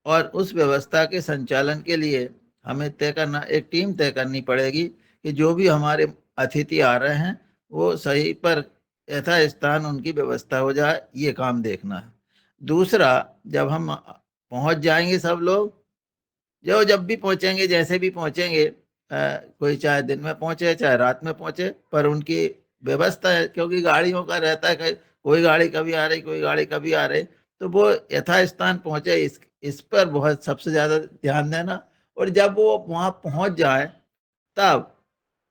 और उस व्यवस्था के संचालन के लिए हमें तय करना, एक टीम तय करनी पड़ेगी कि जो भी हमारे अतिथि आ रहे हैं वो सही पर यथास्थान उनकी व्यवस्था हो जाए, ये काम देखना है। दूसरा, जब हम पहुंच जाएंगे सब लोग, जो जब भी पहुंचेंगे, जैसे भी पहुंचेंगे, कोई चाहे दिन में पहुंचे चाहे रात में पहुंचे, पर उनकी व्यवस्था है, क्योंकि गाड़ियों का रहता है कि कोई गाड़ी कभी आ रही, कोई गाड़ी कभी आ रही, तो वो यथास्थान पहुंचे, इस पर बहुत सबसे ज्यादा ध्यान देना। और जब वो वहां पहुंच जाए, तब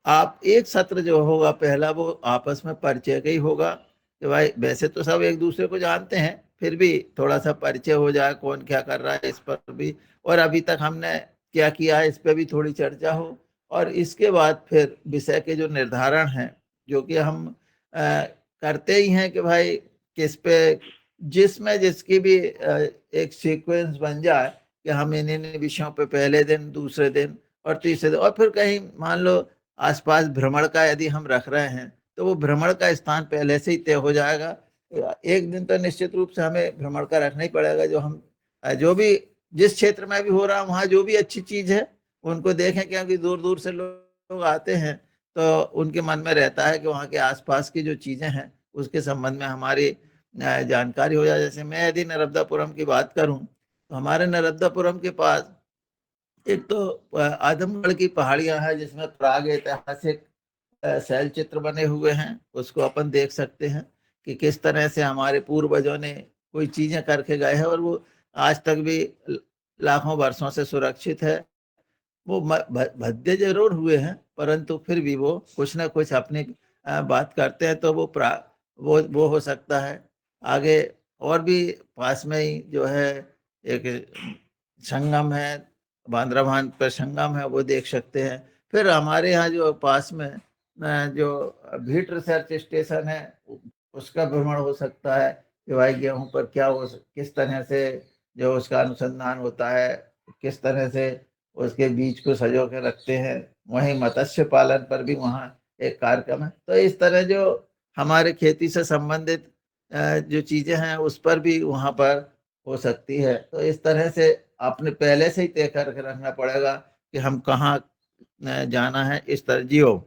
आप एक सत्र जो होगा पहला, वो आपस में परिचय का ही होगा कि भाई वैसे तो सब एक दूसरे को जानते हैं, फिर भी थोड़ा सा परिचय हो जाए, कौन क्या कर रहा है इस पर भी, और अभी तक हमने क्या किया है इस पर भी थोड़ी चर्चा हो। और इसके बाद फिर विषय के जो निर्धारण हैं, जो कि हम करते ही हैं कि भाई किस पे, जिसमें जिसकी भी एक सीक्वेंस बन जाए कि हम इन इन विषयों पे पहले दिन, दूसरे दिन और तीसरे दिन, और फिर कहीं मान लो आसपास भ्रमण का यदि हम रख रहे हैं तो वो भ्रमण का स्थान पहले से ही तय हो जाएगा। एक दिन तो निश्चित रूप से हमें भ्रमण का रखना ही पड़ेगा। जो हम जो भी जिस क्षेत्र में भी हो रहा है वहाँ जो भी अच्छी चीज है उनको देखें, क्योंकि दूर दूर से लोग आते हैं, तो उनके मन में रहता है कि वहाँ के आसपास की जो चीजें हैं उसके संबंध में हमारी जानकारी हो जाए। जैसे मैं यदि नर्मदापुरम की बात करूं, तो हमारे नर्मदापुरम के पास एक तो आजमगढ़ की पहाड़ियां हैं, जिसमें प्राग ऐतिहासिक शैल चित्र बने हुए हैं। उसको अपन देख सकते हैं कि किस तरह से हमारे पूर्वजों ने कोई चीजें करके गए हैं, और वो आज तक भी लाखों वर्षों से सुरक्षित है। वो भद्दे जरूर हुए हैं, परंतु फिर भी वो कुछ ना कुछ अपनी बात करते हैं, तो वो हो सकता है। आगे और भी पास में ही जो है एक संगम है, बांद्राभान पर संगम है, वो देख सकते हैं। फिर हमारे यहाँ जो पास में जो भीट रिसर्च स्टेशन है, उसका भ्रमण हो सकता है कि भाई गेहूं पर क्या हो, किस तरह से जो उसका अनुसंधान होता है, किस तरह से उसके बीज को सजो के रखते हैं। वहीं मत्स्य पालन पर भी वहाँ एक कार्यक्रम है। तो इस तरह जो हमारे खेती से संबंधित जो चीजें हैं उस पर भी वहाँ पर हो सकती है। तो इस तरह से आपने पहले से ही तय करके रखना पड़ेगा कि हम कहाँ जाना है, इस तरह। जियो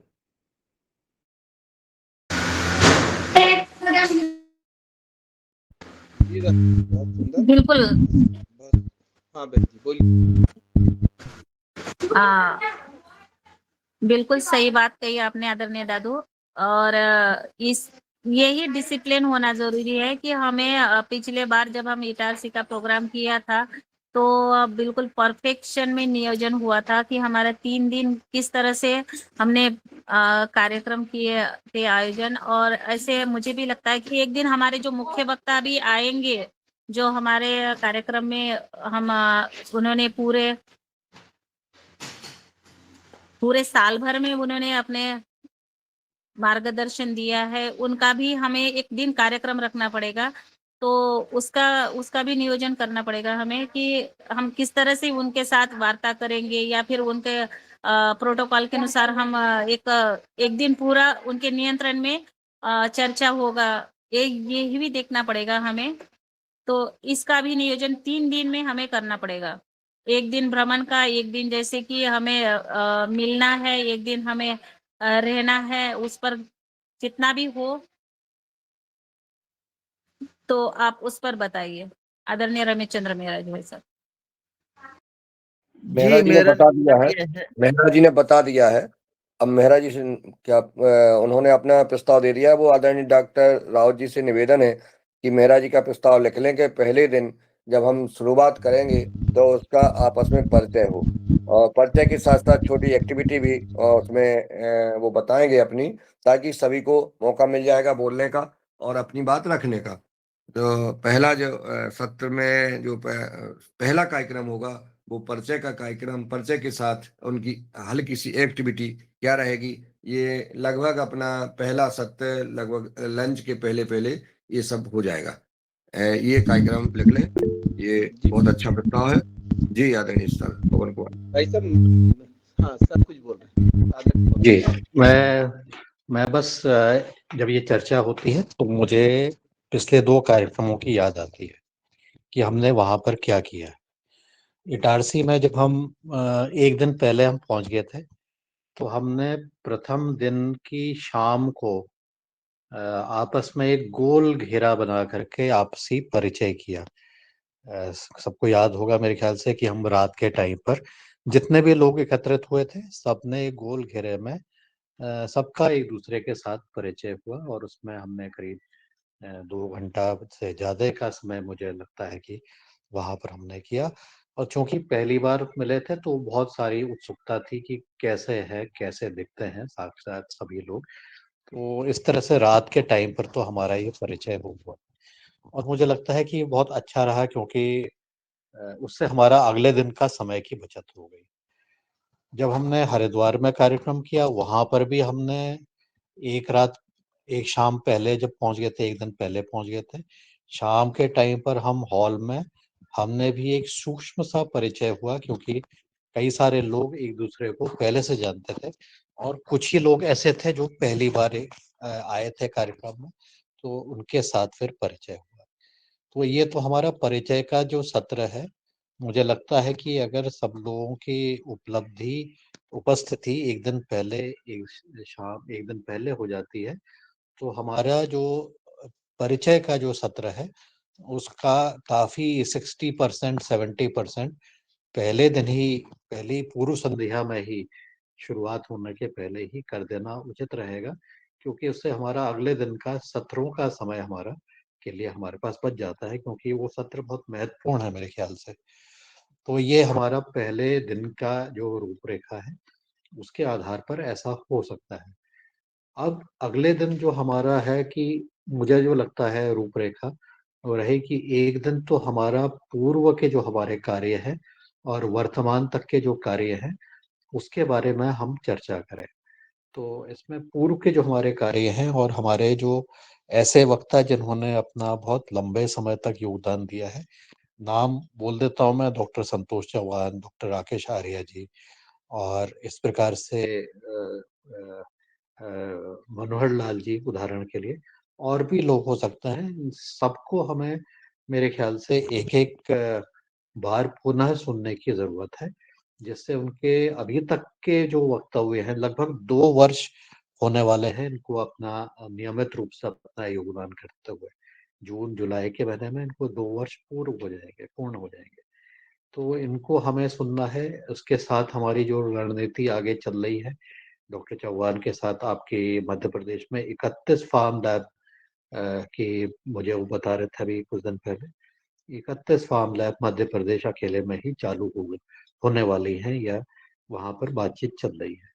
बिल्कुल।
हाँ बहन जी बोलिए।
बिल्कुल सही बात कही आपने आदरणीय दादू। और इस यही डिसिप्लिन होना जरूरी है कि हमें पिछले बार जब हम इटारसी का प्रोग्राम किया था तो बिल्कुल परफेक्शन में नियोजन हुआ था कि हमारा 3 दिन किस तरह से हमने कार्यक्रम किए थे आयोजन। और ऐसे मुझे भी लगता है कि एक दिन हमारे जो मुख्य वक्ता भी आएंगे जो हमारे कार्यक्रम में हम उन्होंने पूरे साल भर में उन्होंने अपने मार्गदर्शन दिया है, उनका भी हमें एक दिन कार्यक्रम रखना पड़ेगा। तो उसका उसका भी नियोजन करना पड़ेगा हमें कि हम किस तरह से उनके साथ वार्ता करेंगे या फिर उनके प्रोटोकॉल के अनुसार हम एक दिन पूरा उनके नियंत्रण में चर्चा होगा। ये भी देखना पड़ेगा हमें। तो इसका भी नियोजन 3 दिन में हमें करना पड़ेगा। एक दिन भ्रमण का, एक दिन जैसे कि हमें मिलना है, एक दिन हमें रहना है, उस पर जितना भी हो तो आप उस पर बताइए आदरणीय रमेश चंद्र मेहरा जी भाई साहब।
मेहरा
जी
जी ने
मेरा
बता दिया है,
ये है।
मेहरा जी ने बता दिया है। अब मेहरा जी से क्या उन्होंने अपना प्रस्ताव दे दिया है। वो आदरणीय डॉक्टर राउत जी से निवेदन है कि मेहरा जी का प्रस्ताव लिख लें कि पहले दिन जब हम शुरुआत करेंगे तो उसका आपस में परिचय हो, और परिचय के साथ साथ छोटी एक्टिविटी भी उसमें वो बताएंगे अपनी, ताकि सभी को मौका मिल जाएगा बोलने का और अपनी बात रखने का। तो पहला जो सत्र में जो पहला कार्यक्रम होगा वो परिचय का कार्यक्रम, परिचय के साथ उनकी हल्की सी एक्टिविटी क्या रहेगी। ये लगभग अपना पहला सत्र लगभग लंच के पहले पहले ये सब हो जाएगा। ये कार्यक्रम लिख लें, ये
जी
बहुत अच्छा प्रस्ताव है। जी आदरणीय सर पवन कुमार।
भाई साहब। हाँ सर कुछ बोल रहे हैं स्वागत।
जी, मैं बस जब ये चर्चा होती है तो मुझे पिछले 2 कार्यक्रमों की याद आती है कि हमने वहाँ पर क्या किया। इटारसी में जब हम 1 दिन पहले हम पहुँच गए थे, तो हमने प्रथम दिन की शाम को आपस में एक गोल घेरा बना करके आपसी परिचय किया। सबको याद होगा मेरे ख्याल से कि हम रात के टाइम पर जितने भी लोग एकत्रित हुए थे, सबने एक गोल घेरे में सबका एक दूसरे के साथ परिचय हुआ और उसमें हमने करीब 2 घंटा से ज़्यादा का समय मुझे लगता है कि वहाँ पर हमने किया। और चूँकि पहली बार मिले थे तो बहुत सारी उत्सुकता थी कि कैसे हैं, कैसे दिखते हैं साक्षात सभी लोग। तो इस तरह से रात के टाइम पर तो हमारा ये परिचय हुआ और मुझे लगता है कि ये बहुत अच्छा रहा, क्योंकि उससे हमारा अगले दिन का समय की बचत हो गई। जब हमने हरिद्वार में कार्यक्रम किया, वहाँ पर भी हमने एक रात एक शाम पहले जब पहुँच गए थे, 1 दिन पहले पहुँच गए थे। शाम के टाइम पर हम हॉल में हमने भी एक सूक्ष्म-सा परिचय हुआ, क्योंकि कई सारे लोग एक-दूसरे को पहले से जानते थे और कुछ ही लोग ऐसे थे जो पहली बार आए थे कार्यक्रम में, तो उनके साथ फिर परिचय हुआ। तो ये तो हमारा परिचय का जो सत्र है, मुझे लगता है कि अगर सब लोगों की उपस्थिति 1 दिन पहले, शाम 1 दिन पहले हो जाती है, तो हमारा जो परिचय का जो सत्र है, उसका काफ़ी 60% 70% पहले दिन ही, पहली पूर्व संध्या में ही शुरुआत होने के पहले ही कर देना उचित रहेगा, क्योंकि उससे हमारा अगले दिन का सत्रों का समय हमारा के लिए हमारे पास बच जाता है, क्योंकि वो सत्र बहुत महत्वपूर्ण है मेरे ख्याल से। तो ये हमारा पहले दिन का जो रूपरेखा है, उसके आधार पर ऐसा हो सकता है। अब अगले दिन जो हमारा है कि मुझे जो लगता है रूपरेखा वो रहे कि एक दिन तो हमारा पूर्व के जो हमारे कार्य हैं और वर्तमान तक के जो कार्य हैं, उसके बारे में हम चर्चा करें। तो इसमें पूर्व के जो हमारे कार्य हैं और हमारे जो ऐसे वक्ता जिन्होंने अपना बहुत लंबे समय तक योगदान दिया है, नाम बोल देता हूँ मैं, डॉक्टर संतोष चौहान, डॉक्टर राकेश आर्या जी और इस प्रकार से मनोहर लाल जी उदाहरण के लिए, और भी लोग हो सकते हैं। इन सबको हमें मेरे ख्याल से एक-एक बार पुनः सुनने की ज़रूरत है, जिससे उनके अभी तक के जो वक्तव्य हैं, लगभग 2 वर्ष होने वाले हैं इनको अपना नियमित रूप से अपना योगदान करते हुए। जून-जुलाई के महीने में इनको 2 वर्ष पूर्ण हो जाएँगे। तो इनको हमें सुनना है, उसके साथ हमारी जो रणनीति आगे चल रही है, डॉक्टर चौहान के साथ आपके मध्य प्रदेश में 31 फार्म लैब की मुझे वो बता रहे थे अभी कुछ दिन पहले, 31 फार्म लैब मध्य प्रदेश अकेले में ही चालू होने वाली हैं या वहाँ पर बातचीत चल रही है।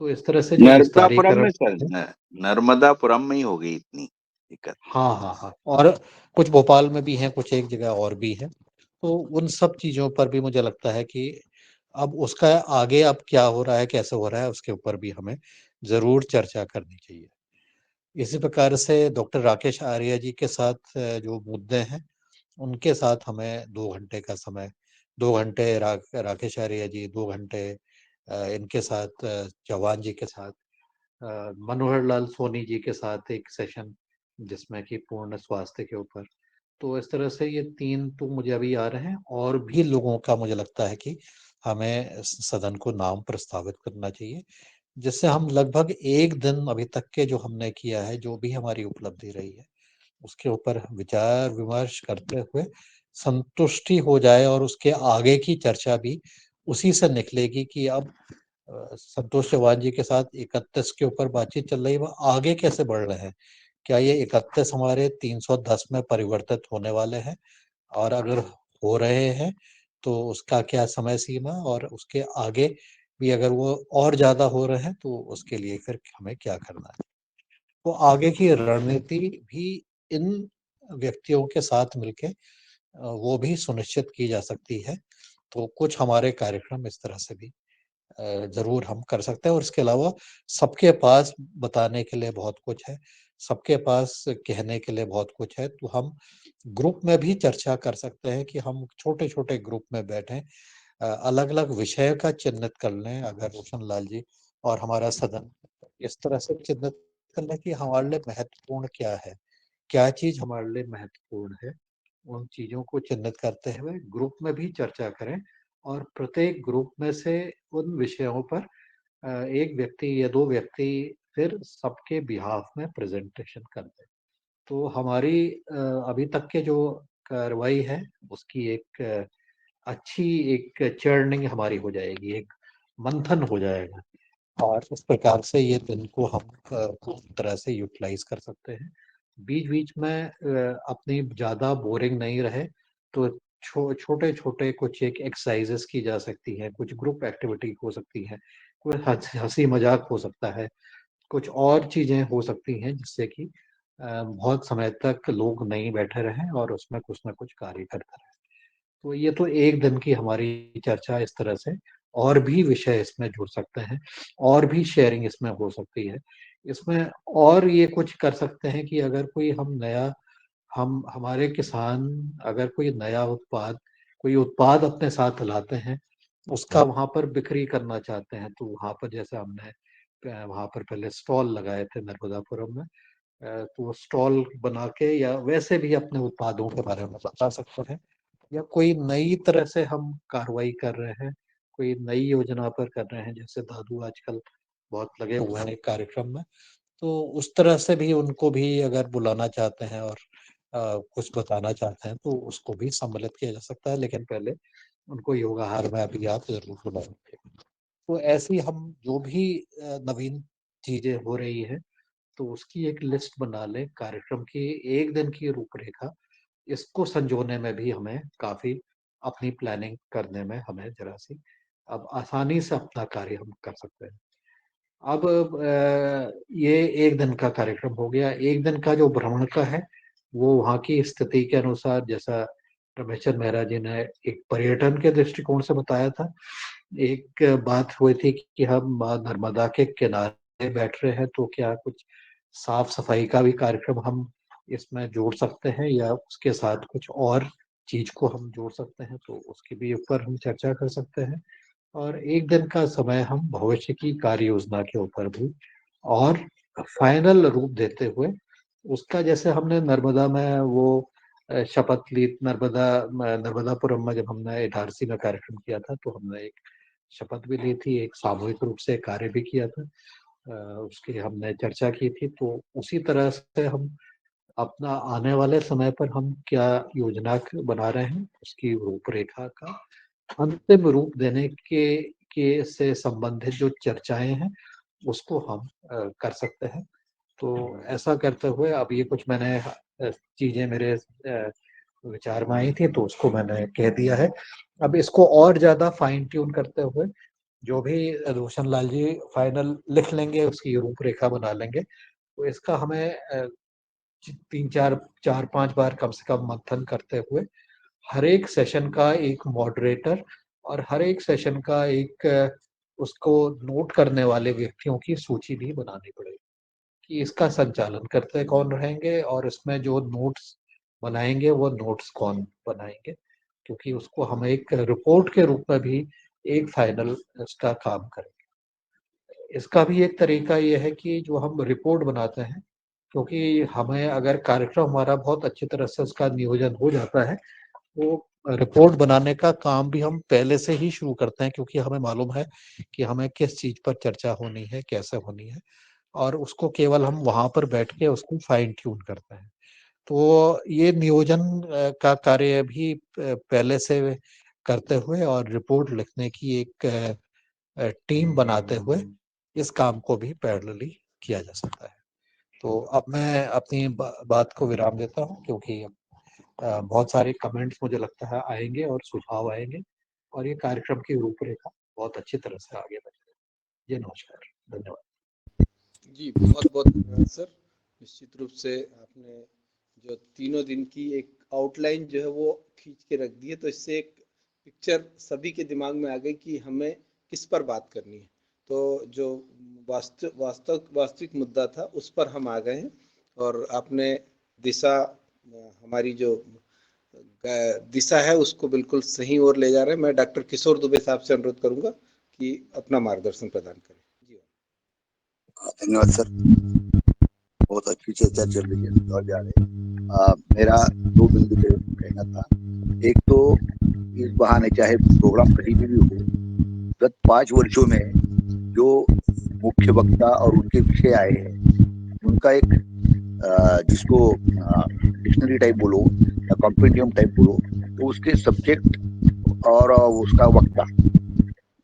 तो इस तरह से जो
नर्मदापुरम में
विस्तारीकरण
सर,
है,
नर्मदापुरम में ही हो गई इतनी दिक्कत।
हाँ हाँ हाँ, और कुछ भोपाल में भी हैं, कुछ एक जगह और भी है। तो उन सब चीज़ों पर भी मुझे लगता है कि अब उसका आगे अब क्या हो रहा है, कैसे हो रहा है, उसके ऊपर भी हमें ज़रूर चर्चा करनी चाहिए। इसी प्रकार से डॉक्टर राकेश आर्या जी के साथ जो मुद्दे हैं, उनके साथ हमें 2 घंटे का समय, 2 घंटे राकेश आर्या जी, 2 घंटे इनके साथ चौहान जी के साथ, मनोहर लाल सोनी जी के साथ एक सेशन जिसमें कि पूर्ण स्वास्थ्य के ऊपर। तो इस तरह से ये 3 तो मुझे अभी आ रहे हैं, और भी लोगों का मुझे लगता है कि हमें सदन को नाम प्रस्तावित करना चाहिए, जिससे हम लगभग 1 दिन अभी तक के जो हमने किया है, जो भी हमारी उपलब्धि रही है, उसके ऊपर विचार-विमर्श करते हुए संतुष्टि हो जाए, और उसके आगे की चर्चा भी उसी से निकलेगी कि अब संतोष चौहान जी के साथ 31 के ऊपर बातचीत चल रही है, वो आगे कैसे बढ़ रहे हैं? क्या ये 31 हमारे 310 में परिवर्तित होने वाले हैं? और अगर हो रहे हैं, तो उसका क्या समय सीमा, और उसके आगे भी अगर वो और ज़्यादा हो रहे हैं, तो उसके लिए फिर हमें क्या करना है? तो आगे की रणनीति भी इन व्यक्तियों के साथ मिलके वो भी सुनिश्चित की जा सकती है। तो कुछ हमारे कार्यक्रम इस तरह से भी ज़रूर हम कर सकते हैं, और इसके अलावा सबके पास बताने के लिए बहुत कुछ है, सबके पास कहने के लिए बहुत कुछ है, तो हम ग्रुप में भी चर्चा कर सकते हैं कि हम छोटे-छोटे ग्रुप में बैठें, अलग-अलग विषय का चिन्हित कर लें, अगर रोशन लाल जी और हमारा सदन इस तरह से चिन्हित कर लें कि हमारे लिए महत्वपूर्ण क्या है, क्या चीज़ हमारे लिए महत्वपूर्ण है, उन चीज़ों को चिन्हित करते हुए ग्रुप में भी चर्चा करें, और प्रत्येक ग्रुप में से उन विषयों पर 1 व्यक्ति या 2 व्यक्ति फिर सबके बिहाफ में प्रेज़ेंटेशन कर दें। तो हमारी अभी तक के जो कार्रवाई है, उसकी एक अच्छी एक चर्निंग हमारी हो जाएगी, एक मंथन हो जाएगा, और इस प्रकार से ये दिन को हम पूरी तरह से यूटिलाइज़ कर सकते हैं। बीच-बीच में अपनी ज़्यादा बोरिंग नहीं रहे, तो छोटे-छोटे कुछ एक एक्सरसाइज़ेज़ की जा सकती हैं, कुछ ग्रुप एक्टिविटी हो सकती हैं, कोई हँसी-मज़ाक हो सकता है, कुछ और चीज़ें हो सकती हैं, जिससे कि बहुत समय तक लोग नहीं बैठे रहें और उसमें कुछ न कुछ कार्य करते रहें। तो ये तो 1 दिन की हमारी चर्चा इस तरह से, और भी विषय इसमें जुड़ सकते हैं, और भी शेयरिंग इसमें हो सकती है। इसमें और ये कुछ कर सकते हैं कि अगर कोई हम हमारे किसान अगर कोई उत्पाद अपने साथ लाते हैं, उसका वहाँ पर बिक्री करना चाहते हैं, तो वहाँ पर जैसे हमने वहाँ पर पहले स्टॉल लगाए थे नर्मदापुरम में, तो स्टॉल बना के या वैसे भी अपने उत्पादों के बारे में बता सकते हैं, या कोई नई तरह से हम कार्रवाई कर रहे हैं, कोई नई योजना पर कर रहे हैं, जैसे दादू आजकल बहुत लगे हुए हैं एक कार्यक्रम में, तो उस तरह से भी उनको भी अगर बुलाना चाहते हैं और कुछ बताना चाहते हैं, तो उसको भी सम्मिलित किया जा सकता है, लेकिन पहले उनको योगाहार में अभी आप ज़रूर बुलाएँगे। तो ऐसी हम जो भी नवीन चीज़ें हो रही हैं, तो उसकी एक लिस्ट बना लें, कार्यक्रम की 1 दिन की रूपरेखा, इसको संजोने में भी हमें काफ़ी अपनी प्लानिंग करने में हमें ज़रा-सी अब आसानी से अपना कार्य हम कर सकते हैं। अब ये 1 दिन का कार्यक्रम हो गया, 1 दिन का जो भ्रमण का है, वो वहाँ की स्थिति के अनुसार, जैसा रमेशचंद्र मेहरा जी ने एक पर्यटन के दृष्टिकोण से बताया था। एक बात हुई थी कि हम नर्मदा के किनारे बैठ रहे हैं, तो क्या कुछ साफ-सफाई का भी कार्यक्रम हम इसमें जोड़ सकते हैं, या उसके साथ कुछ और चीज़ को हम जोड़ सकते हैं, तो उसके भी ऊपर हम चर्चा कर सकते हैं। और 1 दिन का समय हम भविष्य की कार्य योजना के ऊपर भी और फाइनल रूप देते हुए, उसका जैसे हमने नर्मदा में वो शपथ ली, नर्मदापुरम में जब हमने इटारसी में कार्यक्रम किया था, तो हमने एक शपथ भी ली थी, एक सामूहिक रूप से कार्य भी किया था। उसकी हमने चर्चा की थी, तो उसी तरह से हम अपना आने वाले समय पर हम क्या योजना बना रहे हैं, उसकी रूपरेखा का अंतिम रूप देने के से संबंधित जो चर्चाएँ हैं, उसको हम कर सकते हैं। तो ऐसा करते हुए अब ये कुछ मैंने चीज़ें मेरे विचार में आई थी, तो उसको मैंने कह दिया है। अब इसको और ज़्यादा फाइन ट्यून करते हुए जो भी रोशन लाल जी फाइनल लिख लेंगे, उसकी रूपरेखा बना लेंगे, तो इसका हमें 4-5 बार कम से कम मंथन करते हुए हर एक सेशन का एक मॉडरेटर और हर एक सेशन का एक उसको नोट करने वाले व्यक्तियों की सूची भी बनानी पड़ेगी कि इसका संचालन करते कौन रहेंगे और इसमें जो नोट्स बनाएंगे वो नोट्स कौन बनाएंगे, क्योंकि उसको हम एक रिपोर्ट के रूप में भी एक फाइनल इसका काम करेंगे। इसका भी एक तरीका ये है कि जो हम रिपोर्ट बनाते हैं, क्योंकि हमें अगर कार्यक्रम हमारा बहुत अच्छी तरह से उसका नियोजन हो जाता है, वो रिपोर्ट बनाने का काम भी हम पहले से ही शुरू करते हैं, क्योंकि हमें मालूम है कि हमें किस चीज़ पर चर्चा होनी है, कैसे होनी है, और उसको केवल हम वहाँ पर बैठ के उसको फाइन ट्यून करते हैं। तो ये नियोजन का कार्य भी पहले से करते हुए और रिपोर्ट लिखने की एक टीम बनाते हुए इस काम को भी पैरेलली किया जा सकता है। तो अब मैं अपनी बात को विराम देता हूँ, क्योंकि बहुत सारे कमेंट्स मुझे लगता है आएंगे और सुझाव आएंगे, और ये कार्यक्रम की रूपरेखा बहुत अच्छी तरह से आगे बढ़ेगी। जी नमस्कार, धन्यवाद।
जी बहुत बहुत धन्यवाद सर। निश्चित रूप से आपने जो तीनों दिन की एक आउटलाइन जो है वो खींच के रख दी है, तो इससे एक पिक्चर सभी के दिमाग में आ गई कि हमें किस पर बात करनी है। तो जो वास्तविक मुद्दा था उस पर हम आ गए हैं, और आपने दिशा हमारी जो दिशा है उसको बिल्कुल सही ओर ले जा रहे हैं। मैं डॉक्टर किशोर दुबे साहब से अनुरोध करूंगा कि अपना मार्गदर्शन प्रदान करें। जी
धन्यवाद सर, बहुत अच्छी चर्चा चल रही है और जा रही है। मेरा 2 बिंदु पे कहना था। एक तो इस बहाने चाहे प्रोग्राम कहीं भी हो, गत 5 वर्षों में जो मुख्य वक्ता और उनके विषय आए हैं, उनका एक जिसको डिक्शनरी टाइप बोलो या कॉम्पेंडियम टाइप बोलो, तो उसके सब्जेक्ट और उसका वक्ता,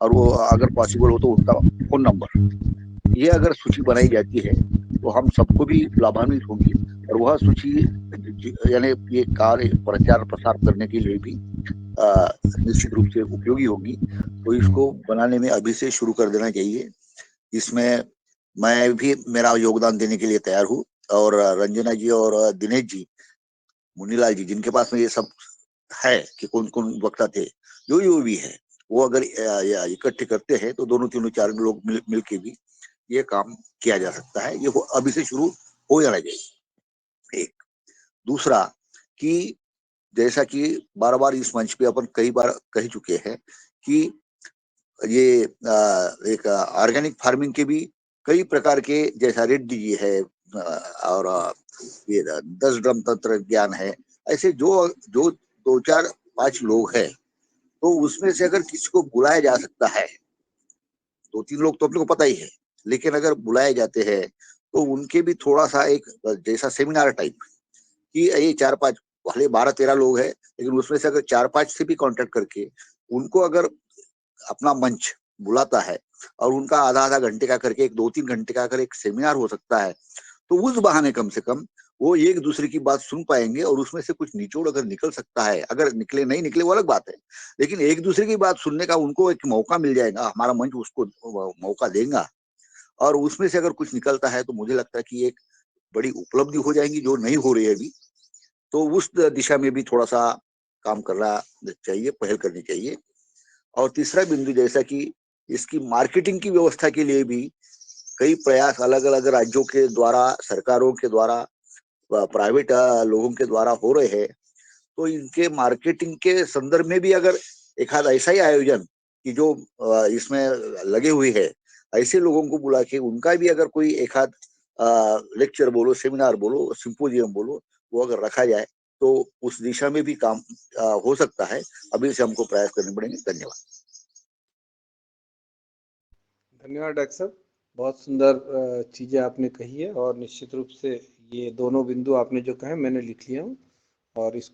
और वो अगर पॉसिबल हो तो उनका फोन नंबर, ये अगर सूची बनाई जाती है तो हम सबको भी लाभान्वित होंगे, और वह सूची यानी ये कार्य प्रचार प्रसार करने के लिए भी निश्चित रूप से उपयोगी होगी। तो इसको बनाने में अभी से शुरू कर देना चाहिए। इसमें मैं भी मेरा योगदान देने के लिए तैयार हूँ, और रंजना जी और दिनेश जी, मुन्नीलाल जी, जिनके पास में ये सब है कि कौन कौन वक्ता थे, जो भी है, वो अगर इकट्ठे करते हैं तो दोनों तीनों चार लोग मिल के भी ये काम किया जा सकता है। ये अभी से शुरू हो जाना चाहिए। एक दूसरा कि जैसा कि बार बार इस मंच पे अपन कई बार कह चुके हैं कि ये एक ऑर्गेनिक फार्मिंग के भी कई प्रकार के, जैसा रेड्डी जी है और ये 10 ड्रम तंत्र ज्ञान है, ऐसे जो 2-4-5 लोग हैं, तो उसमें से अगर किसी को बुलाया जा सकता है, 2-3 लोग तो अपने को पता ही है, लेकिन अगर बुलाए जाते हैं तो उनके भी थोड़ा सा एक जैसा सेमिनार टाइप, कि ये 4-5 भले 12-13 लोग हैं, लेकिन उसमें से अगर 4-5 से भी कांटेक्ट करके उनको अगर अपना मंच बुलाता है और उनका आधा घंटे का करके एक 2-3 घंटे का अगर एक सेमिनार हो सकता है, तो उस बहाने कम से कम वो एक दूसरे की बात सुन पाएंगे, और उसमें से कुछ निचोड़ अगर निकल सकता है, अगर निकले नहीं निकले वो अलग बात है, लेकिन एक दूसरे की बात सुनने का उनको एक मौका मिल जाएगा, हमारा मंच उसको मौका देगा, और उसमें से अगर कुछ निकलता है तो मुझे लगता है कि एक बड़ी उपलब्धि हो जाएगी जो नहीं हो रही है अभी। तो उस दिशा में भी थोड़ा सा काम करना चाहिए, पहल करनी चाहिए। और तीसरा बिंदु, जैसा कि इसकी मार्केटिंग की व्यवस्था के लिए भी कई प्रयास अलग अलग राज्यों के द्वारा, सरकारों के द्वारा, प्राइवेट लोगों के द्वारा हो रहे हैं, तो इनके मार्केटिंग के संदर्भ में भी अगर एक आध ऐसा ही आयोजन कि जो इसमें लगे हुए हैं, ऐसे लोगों को बुला के उनका भी अगर कोई एक आध लेक्चर बोलो, सेमिनार बोलो, सिंपोजियम बोलो, वो अगर रखा जाए तो उस दिशा में भी काम हो सकता है। अभी से हमको प्रयास करने पड़ेंगे। धन्यवाद।
धन्यवाद डॉक्टर साहब, बहुत सुंदर चीजें आपने कही है, और निश्चित रूप से ये दोनों बिंदु आपने जो कहे मैंने लिख लिया हूँ, और इस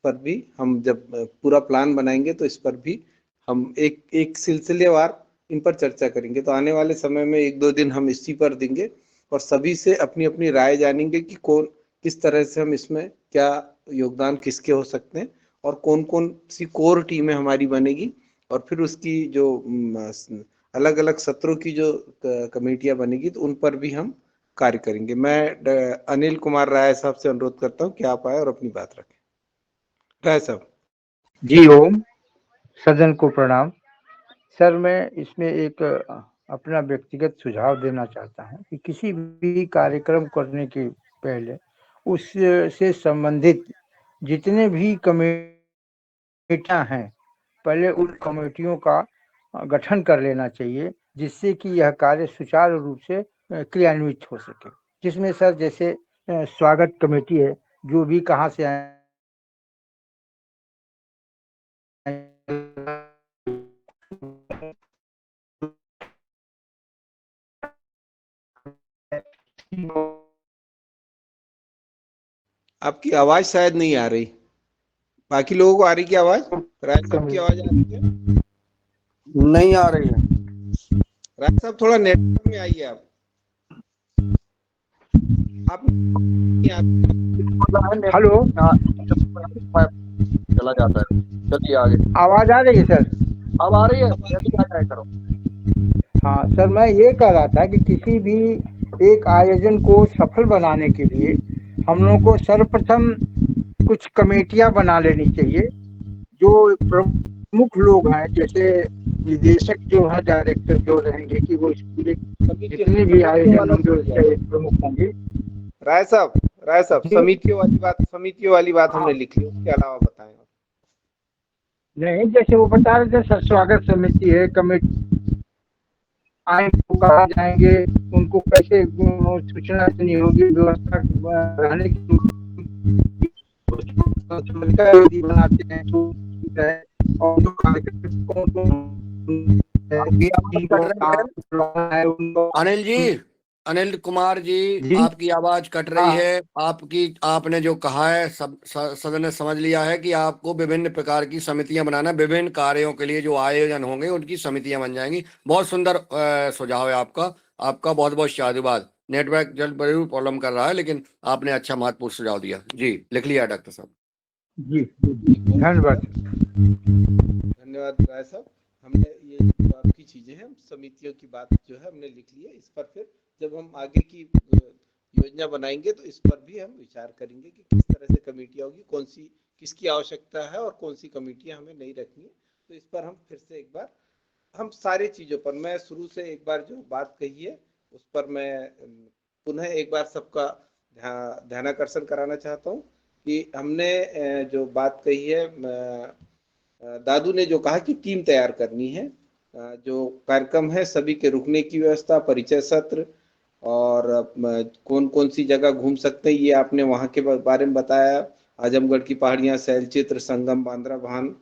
पर भी हम जब पूरा प्लान बनाएंगे तो इस पर भी हम एक सिलसिलेवार इन पर चर्चा करेंगे। तो आने वाले समय में 1-2 दिन हम इसी पर देंगे और सभी से अपनी अपनी राय जानेंगे कि कौन किस तरह से हम इसमें क्या योगदान किसके हो सकते हैं और कौन कौन सी कोर टीमें हमारी बनेगी और फिर उसकी जो अलग अलग सत्रों की जो कमेटियां बनेगी तो उन पर भी हम कार्य करेंगे। मैं अनिल कुमार राय साहब से अनुरोध करता हूं कि आप आए और अपनी बात रखें। राय साहब।
जी ओम, सदन को प्रणाम। सर, मैं इसमें एक अपना व्यक्तिगत सुझाव देना चाहता हूं कि किसी भी कार्यक्रम करने के पहले उससे संबंधित जितने भी कमेटियां हैं, पहले उन कमेटियों का गठन कर लेना चाहिए, जिससे कि यह कार्य सुचारू रूप से क्रियान्वित हो सके। जिसमें सर जैसे स्वागत कमेटी है, जो भी कहाँ से आए
आपकी आवाज शायद नहीं आ रही। बाकी लोगों को आ रही क्या आवाज? राय साहब की आवाज आ रही है?
नहीं आ रही है।
राय साहब थोड़ा नेटवर्क में आइए। आप
हेलो,
चला जाता है। चलिए आगे।
आवाज आ रही है सर?
अब आ रही है। करो।
हाँ सर, मैं ये कह रहा था कि किसी भी एक आयोजन को सफल बनाने के लिए हम लोगों को सर्वप्रथम कुछ कमेटियां बना लेनी चाहिए। जो प्रमुख लोग हैं, जैसे निदेशक जो है, डायरेक्टर जो रहेंगे, कि वो जितने भी आयोजन होंगे उसके प्रमुख होंगे।
राय साहब समितियों वाली बात हमने लिख ली, उसके अलावा बताएं।
नहीं, जैसे वो बता रहे थे सर, स्वागत समिति है, कमेटी आएंगे, कहा जाएंगे, उनको कैसे सूचना देनी होगी, व्यवस्था रहने की बनाते हैं और जो
अनिल कुमार जी, आपकी आवाज कट रही है। आपने जो कहा है सदन ने समझ लिया है कि आपको विभिन्न प्रकार की समितियां बनाना, विभिन्न कार्यों के लिए जो आयोजन होंगे उनकी समितियां बन जाएंगी। बहुत सुंदर सुझाव है आपका बहुत बहुत शादुबाद। नेटवर्क जरूर प्रॉब्लम कर रहा है, लेकिन आपने अच्छा महत्वपूर्ण सुझाव दिया। जी, लिख लिया डॉक्टर साहब।
जी, धन्यवाद
राय साहब। हमने ये जो आपकी चीजें हैं, समितियों की बात जो है हमने लिख ली है। इस पर फिर जब हम आगे की योजना बनाएंगे तो इस पर भी हम विचार करेंगे कि किस तरह से कमेटियां होगी, कौन सी किसकी आवश्यकता है और कौन सी कमेटियां हमें नहीं रखनी है। तो इस पर हम फिर से एक बार हम सारी चीजों पर, मैं शुरू से एक बार जो बात कही है उस पर मैं पुनः एक बार सबका ध्यानाकर्षण कराना चाहता हूँ कि हमने जो बात कही है, दादू ने जो कहा कि टीम तैयार करनी है। जो कार्यक्रम है सभी के रुकने की व्यवस्था, परिचय सत्र और कौन कौन सी जगह घूम सकते हैं, ये आपने वहाँ के बारे में बताया। आजमगढ़ की पहाड़ियाँ, शैलचित्र, संगम, बांद्रा भान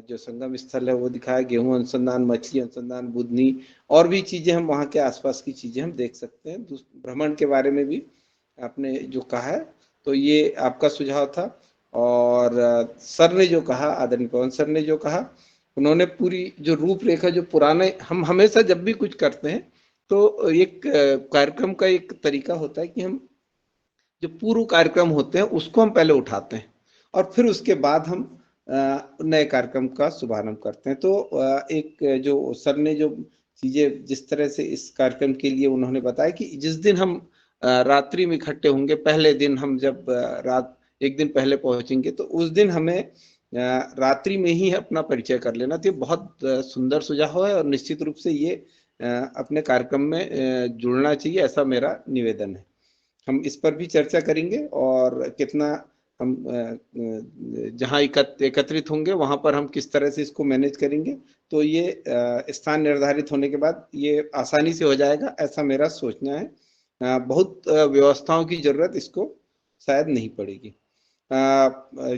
जो संगम स्थल है वो दिखाया, गेहूं अनुसंधान, मछली अनुसंधान, बुधनी, और भी चीजें हम वहाँ के आसपास की चीजें हम देख सकते हैं। भ्रमण के बारे में भी आपने जो कहा है, तो ये आपका सुझाव था। और सर ने जो कहा, आदरणीय पवन सर ने जो कहा, उन्होंने पूरी जो रूपरेखा, जो पुराने, हम हमेशा जब भी कुछ करते हैं तो एक कार्यक्रम का एक तरीका होता है कि हम जो पूर्व कार्यक्रम होते हैं उसको हम पहले उठाते हैं और फिर उसके बाद हम नए कार्यक्रम का शुभारंभ करते हैं। तो एक जो सर ने जो चीजें जिस तरह से इस कार्यक्रम के लिए उन्होंने बताया कि जिस दिन हम रात्रि में इकट्ठे होंगे, पहले दिन हम जब रात एक दिन पहले पहुंचेंगे तो उस दिन हमें रात्रि में ही अपना परिचय कर लेना। तो ये बहुत सुंदर सुझाव है और निश्चित रूप से ये अपने कार्यक्रम में जुड़ना चाहिए, ऐसा मेरा निवेदन है। हम इस पर भी चर्चा करेंगे और कितना हम जहाँ एकत्रित होंगे वहां पर हम किस तरह से इसको मैनेज करेंगे, तो ये स्थान निर्धारित होने के बाद ये आसानी से हो जाएगा, ऐसा मेरा सोचना है। बहुत व्यवस्थाओं की जरूरत इसको शायद नहीं पड़ेगी।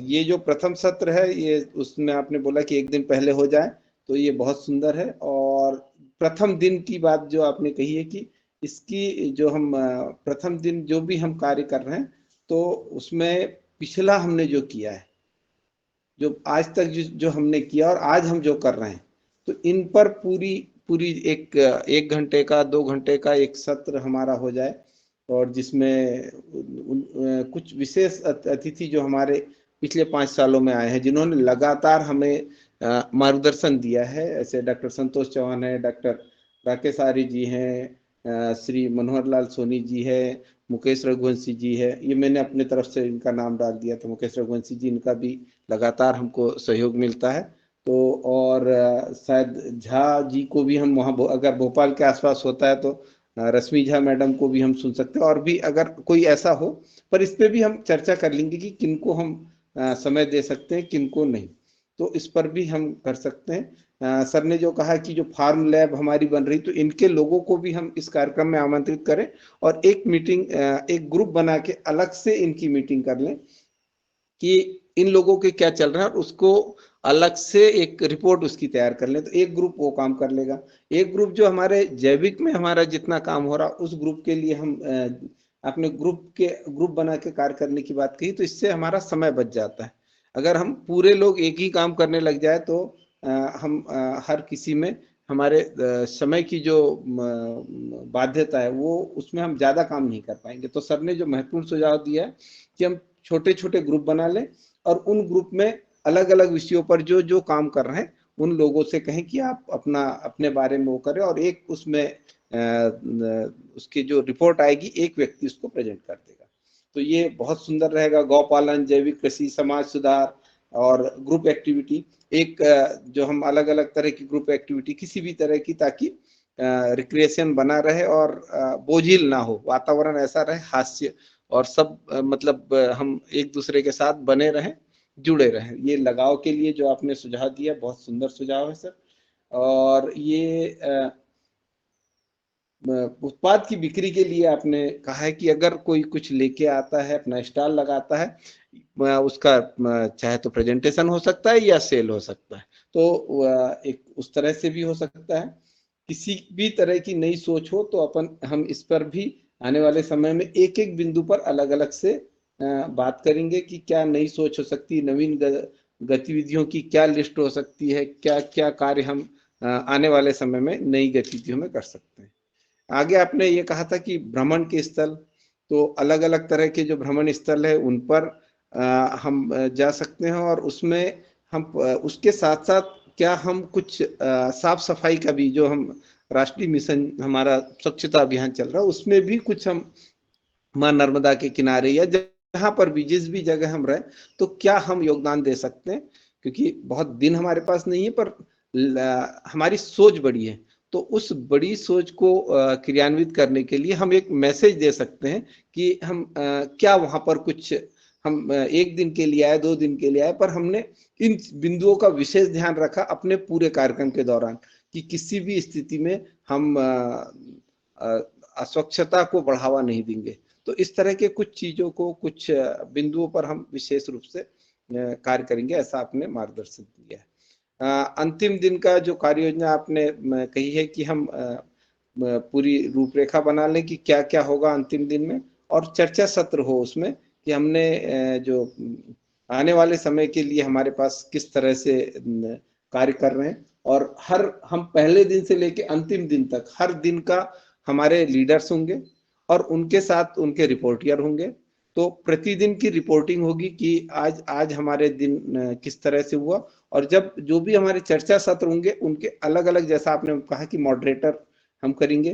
ये जो प्रथम सत्र है, ये उसमें आपने बोला कि एक दिन पहले हो जाए, तो ये बहुत सुंदर है। और प्रथम दिन की बात जो आपने कही है कि इसकी जो हम प्रथम दिन जो भी हम कार्य कर रहे हैं, तो उसमें पिछला हमने जो किया है, जो आज तक जो हमने किया और आज हम जो कर रहे हैं, तो इन पर पूरी एक घंटे का 2 घंटे का एक सत्र हमारा हो जाए, और जिसमें कुछ विशेष अतिथि जो हमारे पिछले 5 सालों में आए हैं, जिन्होंने लगातार हमें मार्गदर्शन दिया है, ऐसे डॉक्टर संतोष चौहान है, डॉक्टर राकेश आर्य जी हैं, श्री मनोहर लाल सोनी जी है, मुकेश रघुवंशी जी है, ये मैंने अपने तरफ से इनका नाम डाल दिया था, मुकेश रघुवंशी जी, इनका भी लगातार हमको सहयोग मिलता है। तो और शायद झा जी को भी हम वहाँ अगर भोपाल के आसपास होता है तो रश्मि झा मैडम को भी हम सुन सकते हैं, और भी अगर कोई ऐसा हो, पर इस पे भी हम चर्चा कर लेंगे कि किनको हम समय दे सकते हैं, किनको नहीं, तो इस पर भी हम कर सकते हैं। सर ने जो कहा कि जो फार्म लैब हमारी बन रही, तो इनके लोगों को भी हम इस कार्यक्रम में आमंत्रित करें और एक मीटिंग, एक ग्रुप बना के अलग से इनकी मीटिंग कर लें कि इन लोगों के क्या चल रहा है, और उसको अलग से एक रिपोर्ट उसकी तैयार कर लें। तो एक ग्रुप वो काम कर लेगा, एक ग्रुप जो हमारे जैविक में हमारा जितना काम हो रहा, उस ग्रुप के लिए हम अपने ग्रुप बना के कार्य करने की बात कही, तो इससे हमारा समय बच जाता है। अगर हम पूरे लोग एक ही काम करने लग जाए तो हम हर किसी में हमारे समय की जो बाध्यता है, वो उसमें हम ज्यादा काम नहीं कर पाएंगे। तो सर ने जो महत्वपूर्ण सुझाव दिया है कि हम छोटे छोटे ग्रुप बना लें, और उन ग्रुप में अलग अलग विषयों पर जो काम कर रहे हैं उन लोगों से कहें कि आप अपने बारे में वो करें, और एक उसमें उसकी जो रिपोर्ट आएगी एक व्यक्ति उसको प्रेजेंट कर देगा। तो ये बहुत सुंदर रहेगा। गौपालन, जैविक कृषि, समाज सुधार और ग्रुप एक्टिविटी, एक जो हम अलग अलग तरह की ग्रुप एक्टिविटी किसी भी तरह की, ताकि रिक्रिएशन बना रहे और बोझिल ना हो, वातावरण ऐसा रहे, हास्य और सब मतलब हम एक दूसरे के साथ बने रहें, जुड़े रहें। ये लगाव के लिए जो आपने सुझाव दिया, बहुत सुंदर सुझाव है सर। और ये उत्पाद की बिक्री के लिए आपने कहा है कि अगर कोई कुछ लेके आता है, अपना स्टॉल लगाता है, उसका चाहे तो प्रेजेंटेशन हो सकता है या सेल हो सकता है, तो एक उस तरह से भी हो सकता है। किसी भी तरह की नई सोच हो तो हम इस पर भी आने वाले समय में एक एक बिंदु पर अलग अलग से बात करेंगे कि क्या नई सोच हो सकती है, नवीन गतिविधियों की क्या लिस्ट हो सकती है, क्या क्या कार्य हम आने वाले समय में नई गतिविधियों में कर सकते हैं। आगे आपने ये कहा था कि भ्रमण के स्थल, तो अलग अलग तरह के जो भ्रमण स्थल है उन पर हम जा सकते हैं, और उसमें हम उसके साथ साथ क्या हम कुछ साफ सफाई का भी, जो हम राष्ट्रीय मिशन हमारा स्वच्छता अभियान चल रहा है, उसमें भी कुछ हम मां नर्मदा के किनारे या जहाँ पर भी जिस भी जगह हम रहे, तो क्या हम योगदान दे सकते हैं, क्योंकि बहुत दिन हमारे पास नहीं है, पर हमारी सोच बड़ी है, तो उस बड़ी सोच को क्रियान्वित करने के लिए हम एक मैसेज दे सकते हैं कि हम क्या वहां पर कुछ हम एक दिन के लिए आए, 2 दिन के लिए आए, पर हमने इन बिंदुओं का विशेष ध्यान रखा अपने पूरे कार्यक्रम के दौरान कि किसी भी स्थिति में हम अस्वच्छता को बढ़ावा नहीं देंगे। तो इस तरह के कुछ चीजों को, कुछ बिंदुओं पर हम विशेष रूप से कार्य करेंगे, ऐसा आपने मार्गदर्शन दिया है। अंतिम दिन का जो कार्य योजना आपने कही है कि हम पूरी रूपरेखा बना लें कि क्या क्या होगा अंतिम दिन में, और चर्चा सत्र हो उसमें कि हमने जो आने वाले समय के लिए हमारे पास किस तरह से कार्य कर रहे हैं, और हम पहले दिन से लेके अंतिम दिन तक हर दिन का हमारे लीडर्स होंगे और उनके साथ उनके रिपोर्टियर होंगे। तो प्रतिदिन की रिपोर्टिंग होगी कि आज हमारे दिन किस तरह से हुआ, और जब जो भी हमारे चर्चा सत्र होंगे उनके अलग अलग, जैसा आपने कहा कि मॉडरेटर हम करेंगे,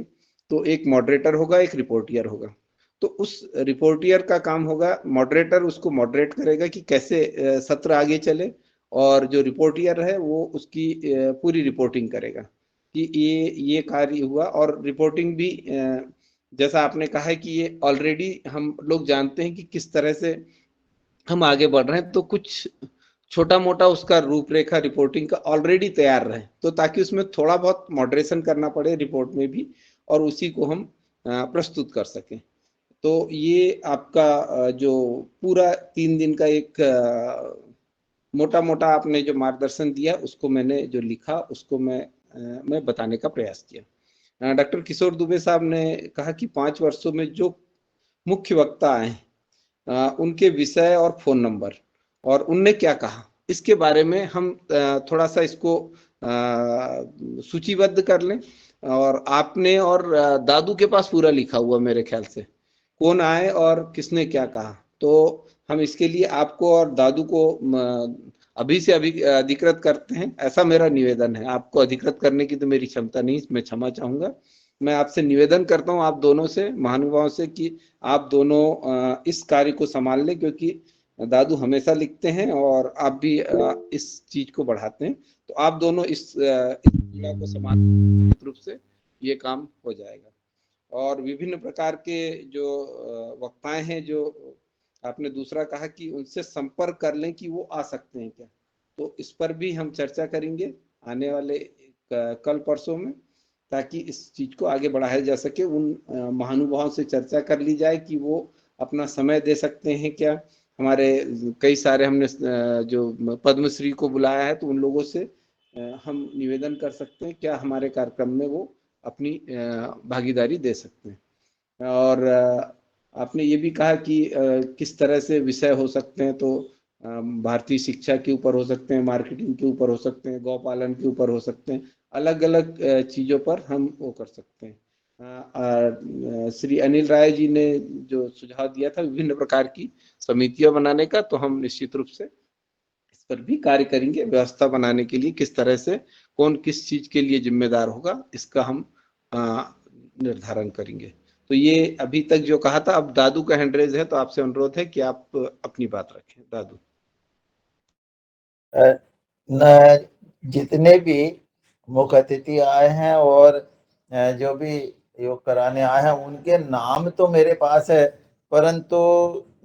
तो एक मॉडरेटर होगा, एक रिपोर्टियर होगा। तो उस रिपोर्टियर का काम होगा, मॉडरेटर उसको मॉडरेट करेगा कि कैसे सत्र आगे चले, और जो रिपोर्टियर है वो उसकी पूरी रिपोर्टिंग करेगा कि ये कार्य हुआ। और रिपोर्टिंग भी जैसा आपने कहा है कि ये ऑलरेडी हम लोग जानते हैं कि किस तरह से हम आगे बढ़ रहे हैं, तो कुछ छोटा मोटा उसका रूपरेखा रिपोर्टिंग का ऑलरेडी तैयार रहे, तो ताकि उसमें थोड़ा बहुत मॉडरेशन करना पड़े रिपोर्ट में भी, और उसी को हम प्रस्तुत कर सकें। तो ये आपका जो पूरा 3 दिन का एक मोटा मोटा आपने जो मार्गदर्शन दिया, उसको मैंने जो लिखा उसको मैं बताने का प्रयास किया। डॉक्टर किशोर दुबे साहब ने कहा कि 5 वर्षों में जो मुख्य वक्ता आए उनके विषय और फोन नंबर और उनने क्या कहा, इसके बारे में हम थोड़ा सा इसको सूचीबद्ध कर लें। और आपने और दादू के पास पूरा लिखा हुआ मेरे ख्याल से, कौन आए और किसने क्या कहा। तो हम इसके लिए आपको और दादू को अभी से अभी अधिकृत करते हैं, ऐसा मेरा निवेदन है। आपको अधिकृत करने की तो मेरी क्षमता नहीं, मैं क्षमा चाहूंगा। मैं आपसे निवेदन करता हूं आप दोनों से, महानुभावों से, कि आप दोनों इस कार्य को संभाल लें, क्योंकि दादू हमेशा लिखते हैं और आप भी इस चीज को बढ़ाते हैं। तो आप दोनों इस क्रिया को संभाल रूप से ये काम हो जाएगा। और विभिन्न प्रकार के जो वक्ताएं हैं, जो आपने दूसरा कहा कि उनसे संपर्क कर लें कि वो आ सकते हैं क्या, तो इस पर भी हम चर्चा करेंगे आने वाले कल परसों में, ताकि इस चीज को आगे बढ़ाया जा सके। उन महानुभावों से चर्चा कर ली जाए कि वो अपना समय दे सकते हैं क्या। हमारे कई सारे हमने जो पद्मश्री को बुलाया है, तो उन लोगों से हम निवेदन कर सकते हैं क्या हमारे कार्यक्रम में वो अपनी भागीदारी दे सकते हैं। और आपने ये भी कहा कि किस तरह से विषय हो सकते हैं, तो भारतीय शिक्षा के ऊपर हो सकते हैं, मार्केटिंग के ऊपर हो सकते हैं, गौ पालन के ऊपर हो सकते हैं, अलग अलग चीजों पर हम वो कर सकते हैं। श्री अनिल राय जी ने जो सुझाव दिया था विभिन्न प्रकार की समितियां बनाने का, तो हम निश्चित रूप से इस पर भी कार्य करेंगे। व्यवस्था बनाने के लिए किस तरह से कौन किस चीज के लिए जिम्मेदार होगा, इसका हम निर्धारण करेंगे। तो ये अभी तक जो कहा था, अब दादू का हैंड रेज है, तो आपसे अनुरोध है कि आप अपनी बात रखें। दादू।
जितने भी मुख्य अतिथि आए हैं और जो भी योग कराने आए हैं, उनके नाम तो मेरे पास है, परंतु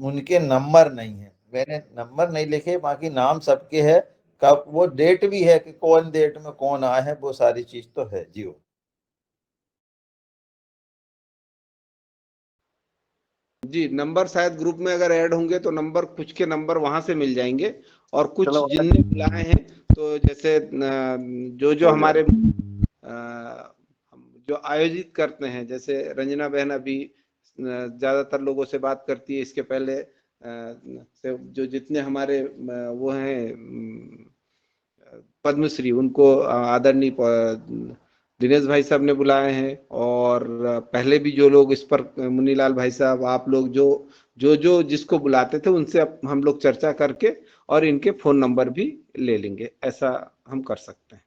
उनके नंबर नहीं है। मैंने नंबर नहीं लिखे, बाकी नाम सबके है। कब वो डेट भी है कि कौन डेट में कौन आए हैं, वो सारी चीज तो है जी।
जी, नंबर शायद ग्रुप में अगर ऐड होंगे तो नंबर, कुछ के नंबर वहां से मिल जाएंगे, और कुछ जिनने बुलाए हैं, तो जैसे जो जो हमारे जो आयोजित करते हैं, जैसे रंजना बहन अभी ज्यादातर लोगों से बात करती है, इसके पहले से जो जितने हमारे वो हैं पद्मश्री, उनको आदरणीय दिनेश भाई साहब ने बुलाए हैं। और पहले भी जो लोग इस पर, मुन्नीलाल भाई साहब, आप लोग जो जिसको बुलाते थे, उनसे हम लोग चर्चा करके और इनके फोन नंबर भी ले लेंगे, ऐसा हम कर सकते हैं।